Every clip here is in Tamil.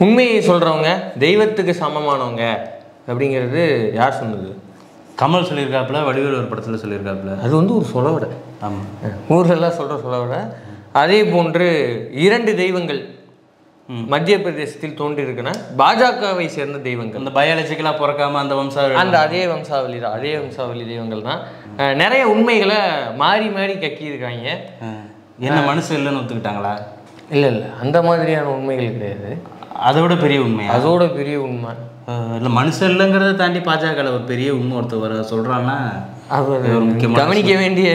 உண்மையை சொல்கிறவங்க தெய்வத்துக்கு சமமானவங்க அப்படிங்கிறது யார் சொன்னது? கமல் சொல்லியிருக்காப்புல, வடிவேலு ஒரு படத்தில் சொல்லியிருக்காப்புல. அது வந்து ஒரு சொலவடை. ஆமாம், ஊரெல்லாம் சொல்கிற சொலவடை. அதே போன்று 2 தெய்வங்கள் மத்திய பிரதேசத்தில் தோன்றியிருக்குன்னா பாஜகவை சேர்ந்த தெய்வங்கள். அந்த பயாலஜிக்கலாக பிறக்காம அந்த வம்சாவளி, அந்த அதே வம்சாவளி தான், அதே வம்சாவளி தெய்வங்கள் தான். நிறைய உண்மைகளை மாறி மாறி கக்கியிருக்காங்க. என்ன மனுஷன் இல்லைன்னு ஒத்துக்கிட்டாங்களா? இல்லை அந்த மாதிரியான உண்மைகள் கிடையாது. அதோட பெரிய உண்மை, அதோட பெரிய உண்மை இல்லை. மனுஷன் இல்லைங்கிறத தாண்டி பாஜக ஒரு பெரிய உண்மை ஒருத்தர் சொல்கிறான்னா அவர் ஒரு முக்கியமான கவனிக்க வேண்டிய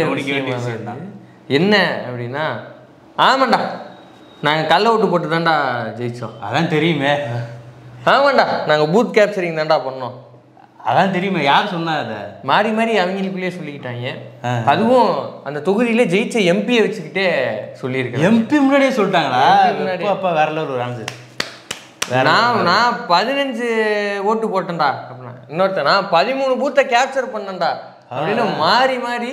விஷயம் தான். என்ன அப்படின்னா, ஆமாண்டா நாங்கள் கல்ல ஓட்டு போட்டு தான்டா ஜெயித்தோம். அதான் தெரியுமே. ஆமாண்டா நாங்கள் பூத் கேப்சரிங் தான்டா பண்ணோம். அதான் தெரியுமே. யார் சொன்னா? அதை மாறி மாறி அவங்களுக்குள்ளேயே சொல்லிக்கிட்டாங்க. அதுவும் அந்த தொகுதியில ஜெயிச்ச எம்பியை வச்சுக்கிட்டே சொல்லியிருக்கேன். எம்பி முன்னாடியே சொல்லிட்டாங்களா? அப்பா வேற லெவல் ஒரு ஆன்சர். நான் 15 ஓட்டு போட்டேன்டா அப்படின்னா, இன்னொருத்த நான் 13 பூத்தை கேப்சர் பண்ணேன்டா அப்படின்னு மாறி மாறி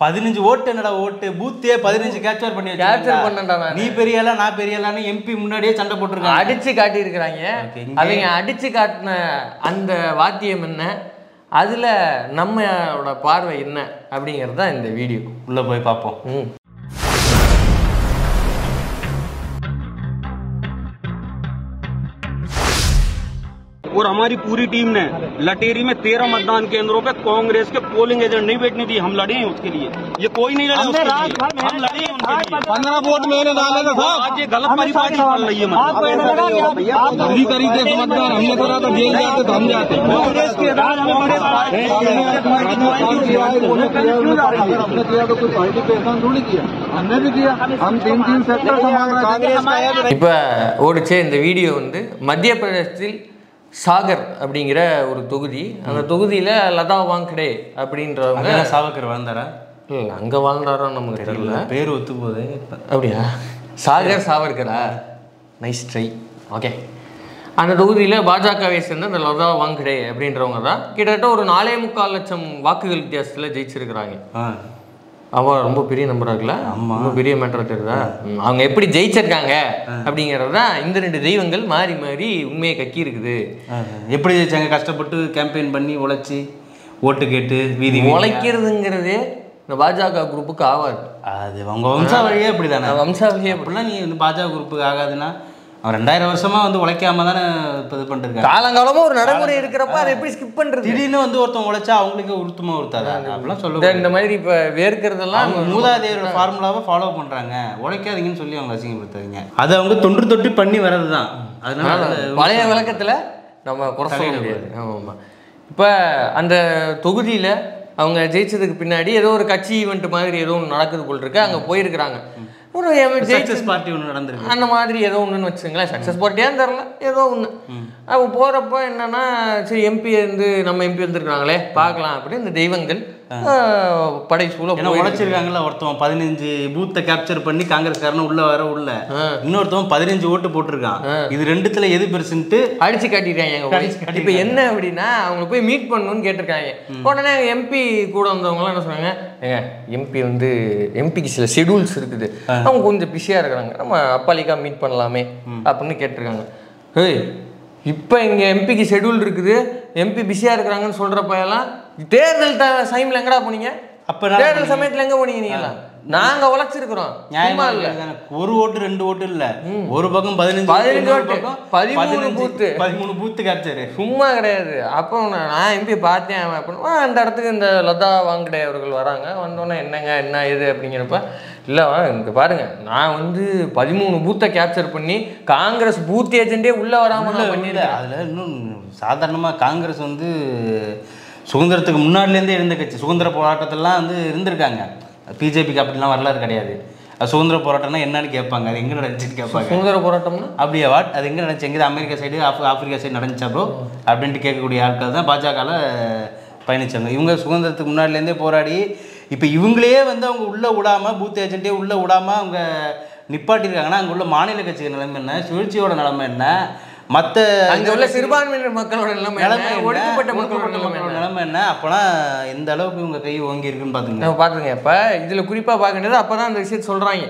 15 ஓட்டு என்னடா ஓட்டு, பூத்தே 15 கேப்சர் பண்ணேன்டா. நீ பெரியலா நான் பெரியலான்னு எம்பி முன்னாடியே சண்டை போட்டுருக்காங்க, அடிச்சு காட்டியிருக்கிறாங்க. அவங்க அடிச்சு காட்டின அந்த வாத்தியம் என்ன, அதுல நம்மளோட பார்வை என்ன அப்படிங்கிறது தான் இந்த வீடியோ. உள்ள போய் பார்ப்போம். और हमारी पूरी टीम ने लटेरी में 13 मतदान केंद्रों पे कांग्रेस के पोलिंग एजेंट नहीं बैठने दी। हम लड़े हैं उसके लिए, ये कोई नहीं लड़े उसके लिए, हम लड़े हैं उनके लिए। 15 वोट मैंने डाले थे साहब। आज ये गलत परिपाटी चल रही है। बुरी तरीके से मतदान हमने करा तो जेल जाते तो हम जाते। कांग्रेस के राज हमने भी किया, हम 3 सेक्टर संभाल। இப்ப ஓடிச்சே இந்த வீடியோ வந்து மத்திய பிரதேசத்தில் சாகர் அப்படிங்கிற ஒரு தொகுதி. அந்த தொகுதியில் லதா வாங்கடே அப்படின்றவங்க. சாவர்கர் வாழ்ந்தாரா? இல்லை அங்கே வாழ்ந்தாரோ நமக்கு தெரியல, பேர் ஒத்து போகுது. அப்படியா? சாகர் சாவர்கரா? Nice try. ஓகே. அந்த தொகுதியில் பாஜகவை சேர்ந்த அந்த லதா வாங்கடே அப்படின்றவங்க தான் கிட்டத்தட்ட ஒரு 4.25 லட்சம் வாக்குகள் வித்தியாசத்தில் ஜெயிச்சிருக்கிறாங்க. அவன் ரொம்ப பெரிய நம்பராக இருக்குல்ல? ரொம்ப பெரிய மேட்டராக தெரியுதா? அவங்க எப்படி ஜெயிச்சிருக்காங்க அப்படிங்கிறது தான் இந்த 2 தெய்வங்கள் மாறி மாறி உண்மையை கக்கி இருக்குது. எப்படி ஜெயிச்சாங்க? கஷ்டப்பட்டு கேம்பெயின் பண்ணி உழைச்சி ஓட்டு கேட்டு வீதி உழைக்கிறதுங்கிறதே இந்த பாஜக குரூப்புக்கு ஆகாது. அது அவங்க வம்சாவளியே அப்படி தானே. வம்சாவளியே அப்படிலாம் நீ வந்து பாஜக குரூப்புக்கு ஆகாதுன்னா அவன் 2000 வருஷமா வந்து உழைக்காம தானே இப்போ இது பண்ணிருக்காங்க. காலங்காலமா ஒரு நடைமுறை இருக்கிறப்ப அதை எப்படி ஸ்கிப் பண்றது? திடீர்னு வந்து ஒருத்தவங்க உழைச்சா அவங்களுக்கு உருத்தமா உறுத்தாது அப்படிலாம் சொல்லுவாங்க. இந்த மாதிரி இப்போ வேர்க்கிறதெல்லாம் மூதாதையரோட ஃபார்முலாவை ஃபாலோ பண்றாங்க. உழைக்காதீங்கன்னு சொல்லி அவங்க அசிங்கப்படுத்தாதீங்க. அதை அவங்க தொன்று தொட்டு பண்ணி வர்றது தான். அதனால பழைய விளக்கத்துல நம்ம குறை சொல்ல முடியாது. ஆமாம். இப்போ அந்த தொகுதியில் அவங்க ஜெயிச்சதுக்கு பின்னாடி ஏதோ ஒரு கட்சி ஈவெண்ட் மாதிரி ஏதோ ஒன்று நடக்குது போல் இருக்கு. அங்கே போயிருக்கிறாங்க. ஒரு சக்ஸஸ் பார்ட்டி ஒன்று நடந்திருக்கு. அந்த மாதிரி ஏதோ ஒன்றுன்னு வச்சுங்களேன். சக்ஸஸ் பார்ட்டியான்னு தெரில, ஏதோ ஒன்று. அவங்க போகிறப்ப என்னன்னா, சரி எம்பி வந்து நம்ம எம்பி வந்துருக்காங்களே பார்க்கலாம் அப்படின்னு இந்த தெய்வங்கள் படை சூழ உழைச்சிருக்காங்களா. ஒருத்தவன் 15 பூத்தை கேப்சர் பண்ணி காங்கிரஸ்காரன் உள்ள உள்ள இன்னொருத்தவன் 15 ஓட்டு போட்டிருக்கான். இது ரெண்டுத்துல எது பெருசுன்ட்டு அடிச்சு காட்டியிருக்காங்க. இப்போ என்ன அப்படின்னா, அவங்க போய் மீட் பண்ணணும்னு கேட்டிருக்காங்க. உடனே எம்பி கூட வந்தவங்களாம் என்ன சொன்னாங்க, ஏங்க எம்பி வந்து எம்பிக்கு சில ஷெடியூல்ஸ் இருக்குது, அவங்க கொஞ்சம் பிஸியாக இருக்கிறாங்க, நம்ம அப்பாலிக்கா மீட் பண்ணலாமே அப்படின்னு கேட்டிருக்காங்க. ஏய் இப்போ இங்கே எம்பிக்கு ஷெடியூல் இருக்குது, எம்பி பிஸியாக இருக்கிறாங்கன்னு சொல்கிறப்பெல்லாம் தேர்தல் டைமில் எங்கடா போனீங்க? அப்போ தேர்தல் சமயத்தில் எங்கே போனீங்க? நீங்களா நாங்கள் உழைச்சிருக்கிறோம். நியாயமா இல்லை? ஒரு ஓட்டு 2 ஓட்டு இல்லை, ஒரு பக்கம் 15 13 பூத்து கேப்சர் சும்மா கிடையாது. அப்போ நான் எம்பி பார்த்தேன் அப்படின்னா, அந்த இடத்துக்கு இந்த லதா வாங்கடே அவர்கள் வராங்க. வந்தோன்னே என்னங்க என்ன இது அப்படிங்கிறப்ப, இல்லை இங்கே பாருங்க, நான் வந்து 13 பூத்தை கேப்சர் பண்ணி காங்கிரஸ் பூத் ஏஜென்டே உள்ளே வராமல் பண்ணிடுறேன். அதில் இன்னும் சாதாரணமாக காங்கிரஸ் வந்து சுதந்திரத்துக்கு முன்னாடிலேருந்தே இருந்த கட்சி. சுதந்திர போராட்டத்திலாம் வந்து இருந்திருக்காங்க. பிஜேபிக்கு அப்படிலாம் வரலாறு கிடையாது. சுதந்திர போராட்டம்னா என்னன்னு கேட்பாங்க, அது எங்கே நடந்துச்சுன்னு கேட்பாங்க. சுதந்திர போராட்டம்னா அப்படியே வாட் அது எங்கே நடந்துச்சு, எங்கே அமெரிக்கா சைடு ஆப்பிரிக்கா சைடு நடந்துச்சா ப்ரோ அப்படின்ட்டு கேட்கக்கூடிய ஆட்கள் தான் பாஜகவில் பயணித்தாங்க. இவங்க சுதந்திரத்துக்கு முன்னாடிலேருந்தே போராடி இப்போ இவங்களே வந்து அவங்க உள்ளே விடாமல், பூத் ஏஜென்ட்டே உள்ளே விடாமல் அவங்க நிப்பாட்டியிருக்காங்கன்னா, அங்கே உள்ள மாநில கட்சிகள் நிலைமை என்ன, சுழற்சியோட நிலைமை என்ன, மற்ற அங்கே உள்ள சிறுபான்மையினர் மக்களோட நிலைமை, ஒடுக்கப்பட்ட மக்களோட நிலைமை என்ன, அப்போனா எந்த அளவுக்கு இவங்க கை ஓங்கி இருக்குன்னு பார்த்துங்க. பார்த்துங்க. இப்போ இதில் குறிப்பாக பார்க்க வேண்டியது, அப்போ தான் அந்த விஷயத்தை சொல்கிறாங்க.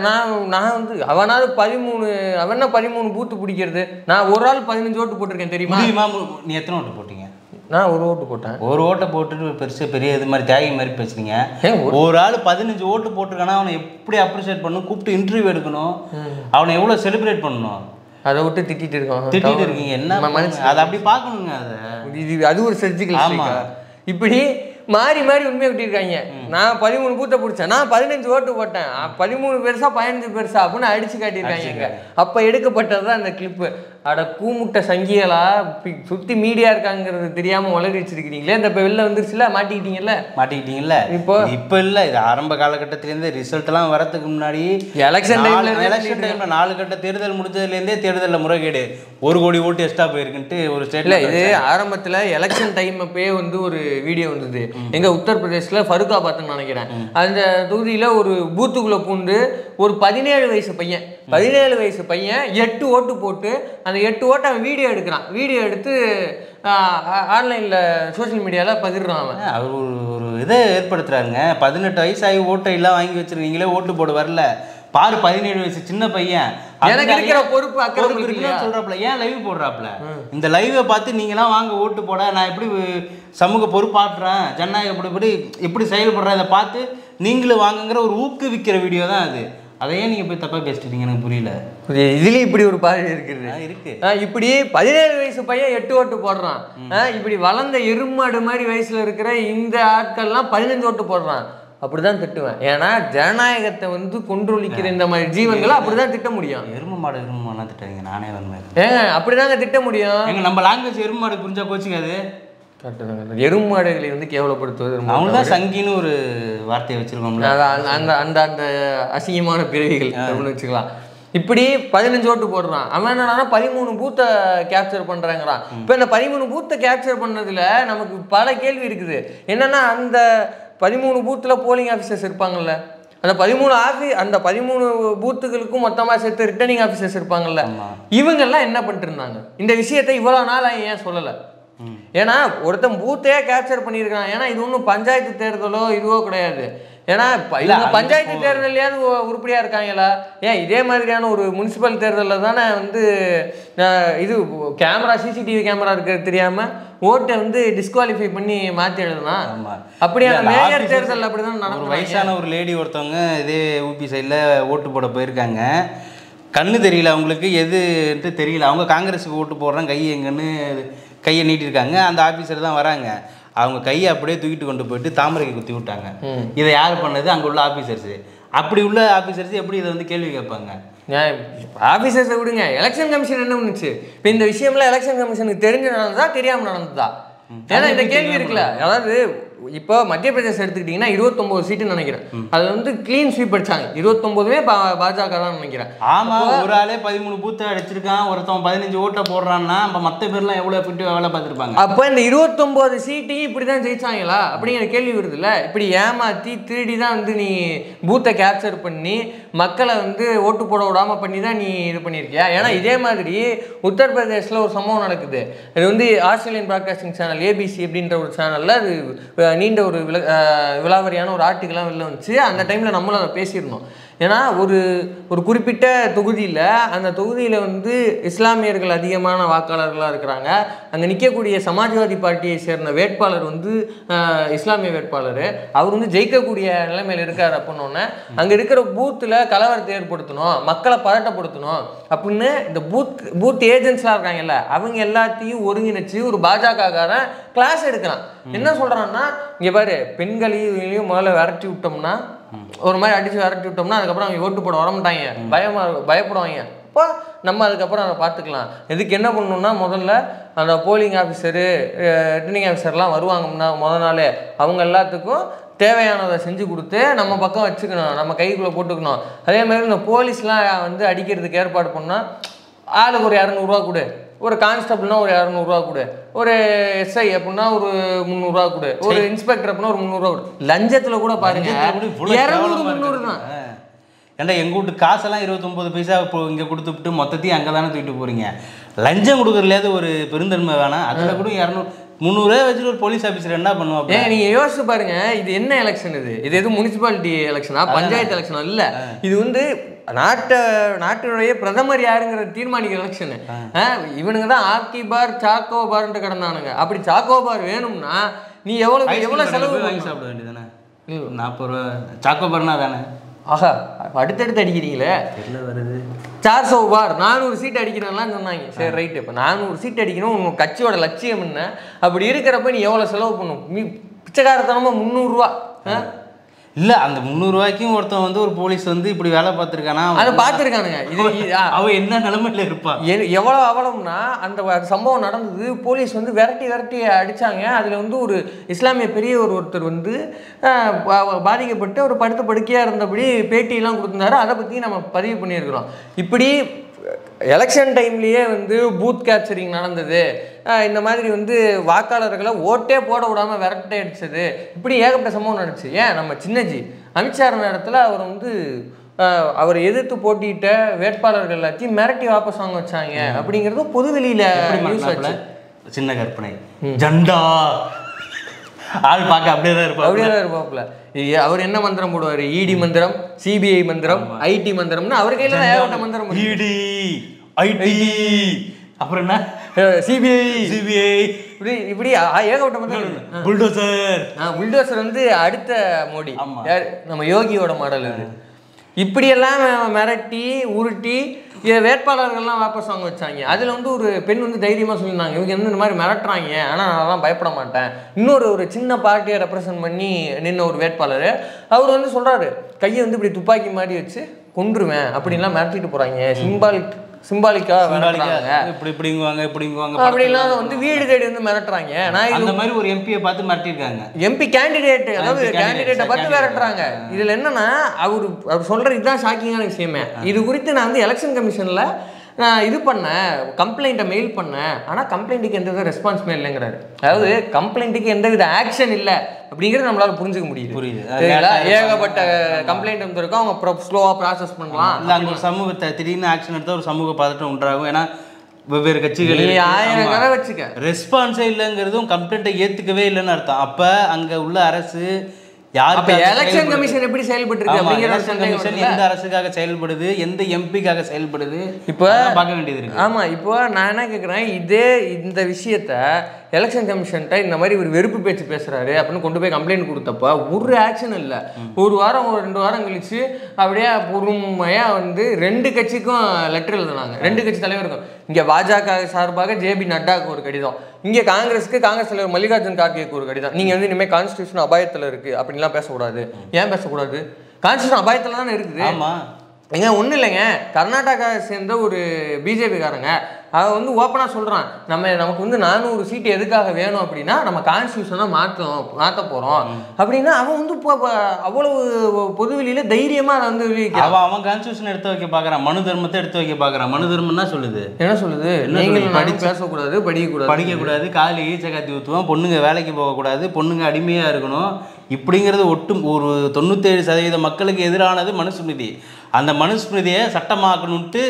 நான் வந்து அவனாவது 13 பூத்து பிடிக்கிறது, நான் ஒரு ஆள் 15 ஓட்டு போட்டிருக்கேன் தெரியுமா? நீ எத்தனை ஓட்டு போட்டீங்க? நான் ஒரு ஓட்டு போட்டேன். ஒரு ஓட்டை போட்டுட்டு பெரிய இது மாதிரி தியாகி மாதிரி பேசுறீங்க. ஒரு ஆள் 15 ஓட்டு போட்டிருக்கானா அவனை எப்படி அப்ரிஷியேட் பண்ணணும், கூப்பிட்டு இன்டர்வியூ எடுக்கணும், அவனை எவ்வளோ செலிப்ரேட் பண்ணணும். அதை விட்டு திட்டிட்டு இருக்கீங்க என்ன அதை அப்படி பார்க்கணுங்க. அது ஒரு சர்ஜிக்கல். ஆமா, இப்படி மாறி மாறி உண்மையை விட்டிருக்காங்க. நான் 13 பூத்தை பிடிச்சேன், நான் 15 ஓட்டு போட்டேன், 13 பெருசா 15 பெருசா அப்படின்னு அடிச்சு காட்டியிருக்காங்க. அப்ப எடுக்கப்பட்டதுதான் அந்த கிளிப்பு. அட கூமுட்ட சங்கிகளா, சுத்தி மீடியா இருக்காங்கிறது தெரியாம வளரி வச்சிருக்கீங்களே. இந்த இப்ப வெளில வந்துருச்சுல, மாட்டிக்கிட்டீங்கல்ல. இப்போ இல்ல, இது ஆரம்ப காலகட்டத்திலேருந்து ரிசல்ட் எல்லாம் வரதுக்கு முன்னாடி எலெக்ஷன் டைம்ல 4 கட்ட தேர்தல் முடிஞ்சதுலேருந்தே தேர்தலில் முறைகேடு 1 கோடி ஓட்டு எக்ஸ்ட்ரா போயிருக்குன்ட்டு ஒரு ஸ்டேட்ல. இது ஆரம்பத்துல எலெக்ஷன் டைம் அப்பயே வந்து ஒரு வீடியோ வந்தது எங்க உத்தரப்பிரதேசல ஃபருக்காபாத்னு நினைக்கிறேன். அந்த தொகுதியில ஒரு பூத்துக்குள்ள பூண்டு ஒரு 17 வயசு பையன் 8 ஓட்டு போட்டு அந்த 8 ஓட்டை அவன் வீடியோ எடுக்கிறான். வீடியோ எடுத்து ஆன்லைனில் சோஷியல் மீடியாவில் பகிர்றான். அவர் ஒரு இதை ஏற்படுத்துறாருங்க. 18 வயசாகி ஓட்டை எல்லாம் வாங்கி வச்சிருக்கீங்களே, ஓட்டு போட வரல பாரு, 17 வயசு சின்ன பையன், எனக்கு இருக்கிற பொறுப்பு இருக்குன்னு சொல்றாப்ல. ஏன் லைவ் போடுறாப்ல? இந்த லைவை பார்த்து நீங்களாம் வாங்க ஓட்டு போட, நான் எப்படி சமூக பொறுப்பாற்றுறேன், ஜனநாயக எப்படி செயல்படுறேன், இதை பார்த்து நீங்களும் வாங்குங்கிற ஒரு ஊக்குவிக்கிற வீடியோ தான் அது. அதையே நீங்க போய் தப்பா பேசிட்டீங்க, எனக்கு புரியல. இதுலயும் இப்படி ஒரு பார்வை இருக்கு. இப்படி 17 வயசு பையன் 8 ஓட்டு போடுறான். இப்படி வளர்ந்த எருமாடு மாதிரி வயசுல இருக்கிற இந்த ஆட்கள்லாம் 15 ஓட்டு போடுறான். அப்படிதான் திட்டுவேன். ஏன்னா ஜனநாயகத்தை வந்து கொன்றொழிக்கிற இந்த மாதிரி ஜீவன்களை அப்படிதான் திட்ட முடியும். எரும மாடுலாம் திட்டாதீங்க, நானே வந்து அப்படிதாங்க திட்ட முடியும். நம்ம லாங்குவேஜ் எரும மாடு புரிஞ்சா போச்சுங்க. அது எருமாடுகளை வந்து கேவலப்படுத்துவது, அவங்கதான் சங்கின்னு ஒரு வார்த்தையை வச்சிருக்கோம்ல, அந்த அந்த அந்த அசிங்கமான பிறவிகள் அப்படின்னு வச்சுக்கலாம். இப்படி 15 ஓட்டு போடுறான். அவன் என்னன்னா 13 பூத்தை கேப்சர் பண்றாங்கிறான். இப்ப இந்த 13 பூத்தை கேப்சர் பண்ணதுல நமக்கு பல கேள்வி இருக்குது. என்னன்னா அந்த 13 பூத்துல போலிங் ஆஃபீஸர்ஸ் இருப்பாங்கல்ல, அந்த 13 பூத்துகளுக்கும் மொத்தமாக சேர்த்து ரிட்டர்னிங் ஆஃபீஸர்ஸ் இருப்பாங்கல்ல, இவங்கெல்லாம் என்ன பண்ணிட்டு இருந்தாங்க? இந்த விஷயத்தை இவ்வளோ நாள் ஏன் சொல்லலை? ஏன்னா ஒருத்தன் பூத்தையே கேப்சர் பண்ணியிருக்கான். ஏன்னா இது ஒன்றும் பஞ்சாயத்து தேர்தலோ இதுவோ கிடையாது. ஏன்னா பஞ்சாயத்து தேர்தலையாவது உருப்படியாக இருக்காங்களா? ஏன் இதே மாதிரியான ஒரு முனிசிபல் தேர்தலில் தானே வந்து இது கேமரா சிசிடிவி கேமரா இருக்கிறது தெரியாமல் ஓட்டை வந்து டிஸ்குவாலிஃபை பண்ணி மாற்றி எழுதுனா. அப்படியான மேயர் தேர்தல் அப்படிதான் நடக்கும். வயசான ஒரு லேடி ஒருத்தவங்க இதே ஊபி சைடில் ஓட்டு போட போயிருக்காங்க. கண்ணு தெரியல அவங்களுக்கு, எதுன்ட்டு தெரியல. அவங்க காங்கிரஸுக்கு ஓட்டு போடுறாங்க, கையை நீட்டிருக்காங்க. அந்த ஆஃபீஸர் தான் வராங்க. அவங்க கையை அப்படியே தூக்கிட்டு கொண்டு போயிட்டு தாமரைக்கு குத்தி விட்டாங்க. இதை யார் பண்ணது? அங்கே உள்ள ஆஃபீஸர்ஸு. அப்படி உள்ள ஆஃபீஸர்ஸ் எப்படி இதை வந்து கேள்வி கேட்பாங்க? ஆஃபீஸர்ஸை விடுங்க, எலெக்ஷன் கமிஷன் என்ன பண்ணுச்சு? இப்போ இந்த விஷயம்லாம் எலெக்ஷன் கமிஷனுக்கு தெரிஞ்சு நடந்ததா தெரியாமல் நடந்ததா? ஏன்னா இந்த கேள்வி இருக்குல்ல. அதாவது இப்போ மத்திய பிரதேசம் எடுத்துக்கிட்டீங்கன்னா 29 சீட்டுன்னு நினைக்கிறேன். அது வந்து கிளீன் ஸ்வீப் அடிச்சாங்க. 29மே பாஜக தான் நினைக்கிறேன். ஆமா, ஒரு ஆளே 13 பூத்தை அடிச்சிருக்கான், ஒருத்தவன் 15 ஓட்டை போடுறான்னா அப்ப மற்ற பேர்லாம் எவ்வளவு எஃபெக்டிவா வேலை பார்த்துருப்பாங்க. அப்போ இந்த 29 சீட்டையும் இப்படிதான் ஜெயிச்சாங்களா அப்படிங்கிற கேள்வி வருதுல்ல. இப்படி ஏமாத்தி திருடி தான் வந்து நீ பூத்தை கேப்சர் பண்ணி மக்களை வந்து ஓட்டு போட விடாம பண்ணி தான் நீ இது பண்ணியிருக்கியா? ஏன்னா இதே மாதிரி உத்தரப்பிரதேசில் ஒரு சம்பவம் நடக்குது. இது வந்து ஆஸ்திரேலியன் பிராட்காஸ்டிங் சேனல் ஏபிசி அப்படின்ற ஒரு சேனல்ல அது நீண்ட ஒரு விலாவரியான ஒரு ஆர்டிக்கெல்லாம் வெளில வந்துச்சு. அந்த டைமில் நம்மளும் அதை பேசியிருந்தோம். ஏன்னா ஒரு குறிப்பிட்ட தொகுதியில், அந்த தொகுதியில் வந்து இஸ்லாமியர்கள் அதிகமான வாக்காளர்களாக இருக்கிறாங்க. அங்கே நிற்கக்கூடிய சமாஜ்வாதி பார்ட்டியை சேர்ந்த வேட்பாளர் வந்து இஸ்லாமிய வேட்பாளர். அவர் வந்து ஜெயிக்கக்கூடிய நிலைமையில் இருக்கார். அப்படின்னோடனே அங்கே இருக்கிற பூத்தில் கலவரத்தை ஏற்படுத்தணும், மக்களை பதட்டப்படுத்தணும் அப்படின்னு இந்த பூத் ஏஜென்ட்ஸ்லாம் இருக்காங்கல்ல, அவங்க எல்லாத்தையும் ஒருங்கிணைச்சு ஒரு பாஜகக்காரன் கிளாஸ் எடுக்கிறான். என்ன சொல்கிறான்னா, இங்கே பாரு, பெண்களையும் முதல்ல விரட்டி விட்டோம்னா, ஒரு மாதிரி அடிச்சு விரட்டி விட்டோம்னா அதுக்கப்புறம் அவங்க ஓட்டு போட வரமாட்டாங்க, பயப்படுவாங்க. அப்போ நம்ம அதுக்கப்புறம் அதை பார்த்துக்கலாம். இதுக்கு என்ன பண்ணணும்னா, முதல்ல அந்த போலிங் ஆஃபீஸரு ரிட்டர்னிங் ஆஃபீஸர்லாம் வருவாங்கன்னா முதல் நாளே அவங்க எல்லாத்துக்கும் தேவையானதை செஞ்சு கொடுத்து நம்ம பக்கம் வச்சுக்கணும், நம்ம கைக்குள்ளே போட்டுக்கணும். அதே மாதிரி இந்த போலீஸ்லாம் வந்து அடிக்கிறதுக்கு ஏற்பாடு பண்ணால் ஆளுக்கு ஒரு 200 ரூபா கொடு, ஒரு கான்ஸ்டபிள்னா ஒரு 200 ரூபா கொடு, ஒரு எஸ்ஐ அப்படின்னா ஒரு 300 ரூபா கொடு, ஒரு இன்ஸ்பெக்டர் அப்படின்னா ஒரு 300 ரூபா கொடு. லஞ்சத்தில் கூட பாருங்க 200-300 தான். ஏன்டா எங்கள் வீட்டு காசெல்லாம் 29 பைசா இப்போ இங்கே கொடுத்துட்டு மொத்தத்தையும் அங்கே தானே தூக்கிட்டு போகிறீங்க. லஞ்சம் கொடுக்குறதுலையாவது ஒரு பெருந்தன்மை வேணாம். அதில் கூட 200 300 வச்சுட்டு ஒரு போலீஸ் ஆஃபீஸர் என்ன பண்ணுவாங்க? ஏன் நீங்க யோசிச்சு பாருங்க, இது என்ன எலெக்ஷன்? இது எதுவும் முனிசிபாலிட்டி எலெக்ஷனா, பஞ்சாயத்து எலெக்ஷனா? இல்ல, இது வந்து நாட்டினுடைய பிரதமர் யாருங்கிறத தீர்மானிக்கிற எலெக்ஷன். இவனுங்க தான் ஆக்கி பார் சாக்கோ பார்ன்ட்டு கிடந்தானுங்க. அப்படி சாக்கோ பார் வேணும்னா நீ எவ்வளவு செலவு வாங்கி சாப்பிட வேண்டியதானே? 40 ரூபா சாக்கோ பார்னா தானே? ஆஹா, அடுத்தடுத்து அடிக்கிறீங்களே. வருது 400 பார் 400 சீட் அடிக்கணும்லாம் சொன்னாங்க. சரி ரைட்டு, இப்போ 400 சீட் அடிக்கணும் உங்க கட்சியோட லட்சியம் என்ன? அப்படி இருக்கிறப்ப நீ எவ்வளோ செலவு பண்ணும்? நீ பிச்சைக்காரத்தனமா 300 ரூபா இல்ல, அந்த 300 ரூபாய்க்கும் ஒருத்தன் வந்து ஒரு போலீஸ் வந்து இப்படி வேலை பார்த்துருக்கானா? அதை பார்த்துருக்கானுங்க. அவன் என்ன நிலைமையில இருப்பான்? எவ்வளோ அவலம்னா, அந்த சம்பவம் நடந்தது. போலீஸ் வந்து விரட்டி அடிச்சாங்க. அதில் வந்து ஒரு இஸ்லாமிய பெரிய ஒருத்தர் வந்து பாதிக்கப்பட்டு ஒரு படுத்த படுக்கையாக இருந்தபடி பேட்டியெல்லாம் கொடுத்துருந்தாரு. அதை பற்றி நம்ம பதிவு பண்ணியிருக்கிறோம். இப்படி எலெக்ஷன் டைம்லேயே வந்து பூத் கேப்சரிங் நடந்தது, இந்த மாதிரி வந்து வாக்காளர்களை ஓட்டே போட விடாமல் விரட்டை அடிச்சது, இப்படி ஏகப்பட்ட சம்பவம் நடந்துச்சு. ஏன் நம்ம சின்னஜி அமித்ஷா நேரத்தில் அவர் வந்து அவரை எதிர்த்து போட்டியிட்ட வேட்பாளர்கள் எல்லாத்தையும் மிரட்டி வாபஸ் வாங்க வச்சாங்க அப்படிங்கிறது பொது வெளியில நியூஸ் ஆச்சு. சின்ன கற்பனை ஜண்டா ஆள் பார்க்க அப்படியே தான் இருப்பாப்புல. அவர் என்ன மந்திரம் போடுவாரு? இடி மந்திரம், சிபிஐ மந்திரம், ஐடி மந்திரம்னு அவர் கையில தான் ஏகப்பட்ட மந்திரம். இடி ஐடி அப்புறம் என்ன சிபிஐ இப்படி ஏகப்பட்ட மந்திரம். புல்டோசர் வந்து அடுத்த மோடி, நம்ம யோகியோட மாடல் அது. இப்படியெல்லாம் மிரட்டி உருட்டி வேட்பாளர்கள்லாம் வாபஸ் வாங்க வச்சாங்க. அதில் வந்து ஒரு பெண் வந்து தைரியமாக சொல்லியிருந்தாங்க, இவங்க வந்து இந்த மாதிரி மிரட்டுறாங்க, ஆனால் நான் பயப்பட மாட்டேன். ஒரு சின்ன பார்ட்டியை ரெப்ரசன்ட் பண்ணி நின்ன ஒரு வேட்பாளர் அவர் வந்து சொல்கிறாரு, கையை வந்து இப்படி துப்பாக்கி மாதிரி வச்சு கொன்றுவேன் அப்படின்லாம் மிரட்டிட்டு போகிறாங்க. சிம்பாலிக்கா இப்படிங்குவாங்க அப்படிலாம் வந்து வீடு தேடி வந்து மிரட்டுறாங்க. நான் இந்த மாதிரி ஒரு எம்பியை பார்த்து மிரட்டிருக்காங்க. எம்பி கேண்டிடேட், அதாவது கேண்டிடேட்டை பார்த்து மிரட்டுறாங்க. இதுல என்னன்னா அவர் சொல்ற இதுதான் ஷாக்கிங்கான விஷயமே. இது குறித்து நான் வந்து எலெக்ஷன் கமிஷன்ல நான் இது பண்ணேன், கம்ப்ளைண்ட்டை மெயில் பண்ணேன், ஆனால் கம்ப்ளைண்ட்டுக்கு எந்த வித ரெஸ்பான்ஸுமே இல்லைங்கிறாரு. அதாவது கம்ப்ளைண்ட்டுக்கு எந்த வித ஆக்ஷன் இல்லை அப்படிங்கிறது நம்மளால புரிஞ்சுக்க புரியுது. ஏகப்பட்ட கம்ப்ளைண்ட் வந்துருக்கும், அவங்க ஸ்லோவாக ப்ராசஸ் பண்ணலாம். இல்லை, அங்கே ஒரு சமூகத்தை திடீர்னு ஆக்ஷன் எடுத்தால் ஒரு சமூக பதட்டம் உண்டாகும். ஏன்னா வெவ்வேறு கட்சிகள் 1000 கதை வச்சுக்க ரெஸ்பான்ஸே இல்லைங்கிறதும் கம்ப்ளைண்ட்டை ஏற்றுக்கவே இல்லைன்னு அர்த்தம். அப்போ அங்கே உள்ள அரசு எலெக்ஷன் கமிஷன் எப்படி செயல்பட்டு எந்த அரசுக்காக செயல்படுது, எந்த எம்பிக்காக செயல்படுது, இப்போ பார்க்க வேண்டியது இருக்கு. ஆமா, இப்போ நான் என்ன கேட்குறேன், இந்த விஷயத்த எலெக்ஷன் கமிஷன்ட்ட இந்த மாதிரி ஒரு வெறுப்பு பேச்சு பேசுறாரு அப்படின்னு கொண்டு போய் கம்ப்ளைண்ட் கொடுத்தப்ப ஒரு ஆக்ஷன் இல்லை. ஒரு வாரம் 2 வாரம் கழிச்சு அப்படியே பொறுமையாக வந்து 2 கட்சிக்கும் லெட்டர் எழுதுனாங்க, 2 கட்சி தலைவருக்கும். இங்கே பாஜக சார்பாக ஜேபி நட்டாவுக்கு ஒரு கடிதம், இங்கே காங்கிரஸ் தலைவர் மல்லிகார்ஜுன் கார்கேக்கு ஒரு கடிதம். நீங்கள் வந்து இனிமேல் கான்ஸ்டியூஷன் அபாயத்தில் இருக்குது அப்படின்லாம் பேசக்கூடாது. ஏன் பேசக்கூடாது? கான்ஸ்டியூஷன் அபாயத்தில் தானே இருக்குது. ஆமாம் ஏங்க, ஒன்றும் இல்லைங்க, கர்நாடகா சேர்ந்த ஒரு பிஜேபிக்காரங்க அவன் வந்து ஓப்பனாக சொல்கிறான், நமக்கு வந்து 400 சீட்டு எதுக்காக வேணும் அப்படின்னா நம்ம கான்ஸ்டியூஷனை மாற்ற போகிறோம் அப்படின்னா அவன் வந்து அவ்வளவு பொதுவெளியில் தைரியமாக அதை வந்து அவன் கான்ஸ்டியூஷன் எடுத்து வைக்க பார்க்குறான், மனு தர்மத்தை எடுத்து வைக்க பார்க்குறான். மனு தர்மம்னா சொல்லுது என்ன சொல்லுது? நீங்கள் பேசக்கூடாது, படிக்கக்கூடாது, காலி ஈச்ச காத்தி ஊற்றுவோம், பொண்ணுங்க வேலைக்கு போகக்கூடாது, பொண்ணுங்க அடிமையாக இருக்கணும், இப்படிங்கிறது ஒரு 97% மக்களுக்கு எதிரானது மனுஸ்மிருதி. அந்த மனுஸ்மிருதியை சட்டமாக்கணும்ட்டு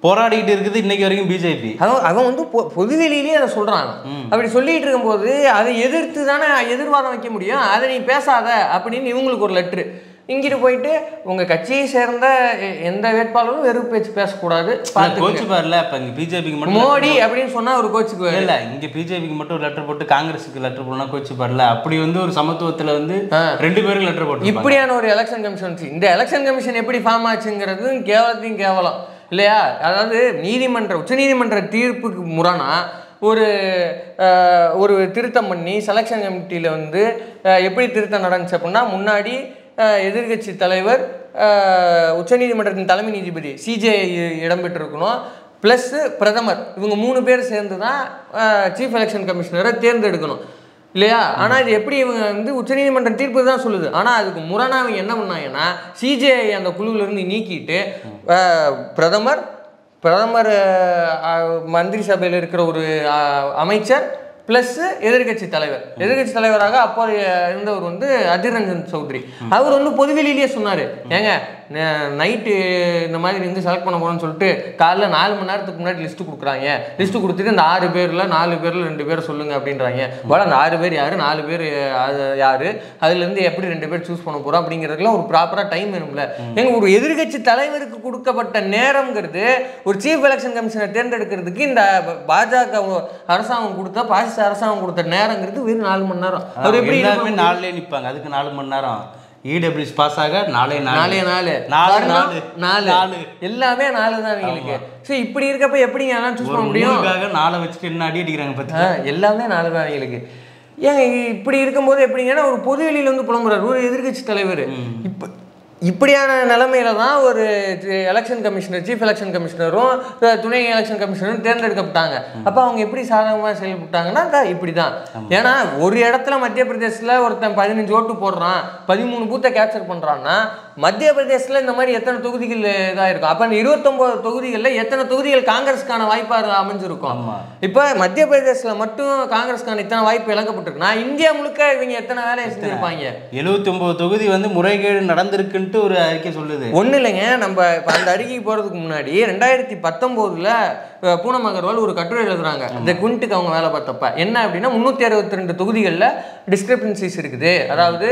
போராடிக்கிட்டு இருக்குது இன்னைக்கு வரைக்கும் பிஜேபி. அவன் வந்து பொதுவெளியிலேயே அதை சொல்றான். அப்படி சொல்லிட்டு இருக்கும்போது அதை எதிர்த்து தானே எதிர்வாதம் வைக்க முடியும். அதை நீ பேசாத அப்படின்னு இவங்களுக்கு ஒரு லெட்ரு. இங்கிட்டு போயிட்டு உங்க கட்சியை சேர்ந்த எந்த வேட்பாளரும் வெறுப்பு பேச்சு பேசக்கூடாது, கோச்சு பாருல. இப்ப இங்க பிஜேபிக்கு மட்டும் மோடி அப்படின்னு சொன்னா ஒரு கோச்சுக்கு இல்ல, இங்க பிஜேபிக்கு மட்டும் ஒரு லெட்டர் போட்டு காங்கிரஸுக்கு லெட்டர் போடனா கோச்சு பாருல. அப்படி வந்து ஒரு சமத்துவத்துல வந்து 2 பேருக்கு லெட்டர் போட்டு இப்படியான ஒரு எலெக்ஷன் கமிஷன். இந்த எலெக்ஷன் கமிஷன் எப்படி ஃபார்ம் ஆச்சுங்கிறது கேவலத்தையும் கேவலம் இல்லையா? அதாவது உச்ச நீதிமன்ற தீர்ப்புக்கு முரணா ஒரு திருத்தம் பண்ணி செலெக்ஷன் கமிட்டியில் வந்து எப்படி திருத்தம் நடந்துச்சு அப்படின்னா, முன்னாடி எதிர்கட்சி தலைவர், உச்சநீதிமன்றத்தின் தலைமை நீதிபதி சிஜேஐ இடம்பெற்றிருக்கணும், ப்ளஸ் பிரதமர், இவங்க 3 பேர் சேர்ந்து தான் சீஃப் எலெக்ஷன் கமிஷனரை தேர்ந்தெடுக்கணும் இல்லையா? ஆனால் இது எப்படி இவங்க வந்து உச்சநீதிமன்ற தீர்ப்பு தான் சொல்லுது. ஆனால் அதுக்கு முரணா அவங்க என்ன பண்ணாங்கன்னா, சிஜேஐ அந்த குழுவிலிருந்து நீக்கிட்டு பிரதமர் மந்திரி சபையில் இருக்கிற ஒரு அமைச்சர் ப்ளஸ் எதிர்கட்சி தலைவராக அப்போ இருந்தவர் வந்து அதிர் ரஞ்சன் சௌத்ரி. அவர் வந்து பொதுவெளியிலேயே சொன்னார், ஏங்க நைட்டு இந்த மாதிரி இருந்து செலக்ட் பண்ண போகிறோன்னு சொல்லிட்டு காலைல 4 மணி நேரத்துக்கு முன்னாடி லிஸ்ட்டு கொடுக்குறாங்க. லிஸ்ட்டு கொடுத்துட்டு இந்த 6 பேரில் 4 பேரில் 2 பேரை சொல்லுங்கள் அப்படின்றாங்க. போல அந்த 6 பேர் யார், 4 பேர் யார், அதுலேருந்து எப்படி 2 பேர் சூஸ் பண்ண போகிறோம் அப்படிங்கிறதுக்குலாம் ஒரு ப்ராப்பராக டைம் வேணும்ல. எங்கள் ஒரு எதிர்கட்சி தலைவருக்கு கொடுக்கப்பட்ட நேரம்ங்கிறது ஒரு சீஃப் எலெக்ஷன் கமிஷனை தேர்ந்தெடுக்கிறதுக்கு இந்த பாஜக அரசாங்கம் கொடுத்த பாசிச அரசாங்கம் கொடுத்த நேரங்கிறது வெறும் 4 மணி நேரம். அவர் எப்படி 4 நிற்பாங்க, அதுக்கு 4 மணி நேரம். இடபிள்யூஎஸ் பாஸ் ஆக 4 எல்லாமே 4 தான் அவங்களுக்கு. சரி, இப்படி இருக்கப்ப எப்படிங்க அதெல்லாம் சூஸ் பண்ண முடியும்? 4 வச்சுட்டு என்ன அடி அடிக்கிறாங்க பத்தி. எல்லாமே 4 தான் அவங்களுக்கு. ஏங்க இப்படி இருக்கும்போது எப்படிங்கன்னா ஒரு பொது வெளியில வந்து புலம்புறாரு ஒரு எதிர்கட்சி தலைவர். இப்படியான நிலைமையில தான் ஒரு எலெக்ஷன் கமிஷனர், சீஃப் எலெக்ஷன் கமிஷனரும் துணை எலெக்ஷன் கமிஷனரும் தேர்ந்தெடுக்கப்பட்டாங்க. அப்போ அவங்க எப்படி சாதகமாக செயல்பட்டாங்கன்னா இப்படி தான். ஏன்னா ஒரு இடத்துல மத்திய பிரதேசத்தில் ஒருத்தன் 15 ஓட்டு போடுறான், 13 பூத்தை கேப்சர் பண்ணுறான்னா மத்திய பிரதேசத்தில் இந்த மாதிரி எத்தனை தொகுதிகள் இதாக இருக்கும்? அப்போ அந்த 29 தொகுதிகளில் எத்தனை தொகுதிகள் காங்கிரஸுக்கான வாய்ப்பாக அமைஞ்சிருக்கும்? இப்போ மத்திய பிரதேசத்தில் மட்டும் காங்கிரஸுக்கான இத்தனை வாய்ப்பு இழக்கப்பட்டிருக்குன்னா இந்தியா முழுக்க இவங்க எத்தனை வேலையை செஞ்சுருப்பாங்க? 79 தொகுதி வந்து முறைகேடு நடந்திருக்குன்னு ஒரு அறிக்கை சொல்லுது. ஒன்றும் இல்லைங்க, நம்ம அந்த அறிக்கைக்கு போகிறதுக்கு முன்னாடி 2019 பூனம் அகர்வால் ஒரு கட்டுரை எழுதுறாங்க. இந்த குண்டுக்கு அவங்க வேலை பார்த்தப்ப என்ன அப்படின்னா 362 தொகுதிகளில் டிஸ்கிரிபன்சிஸ் இருக்குது. அதாவது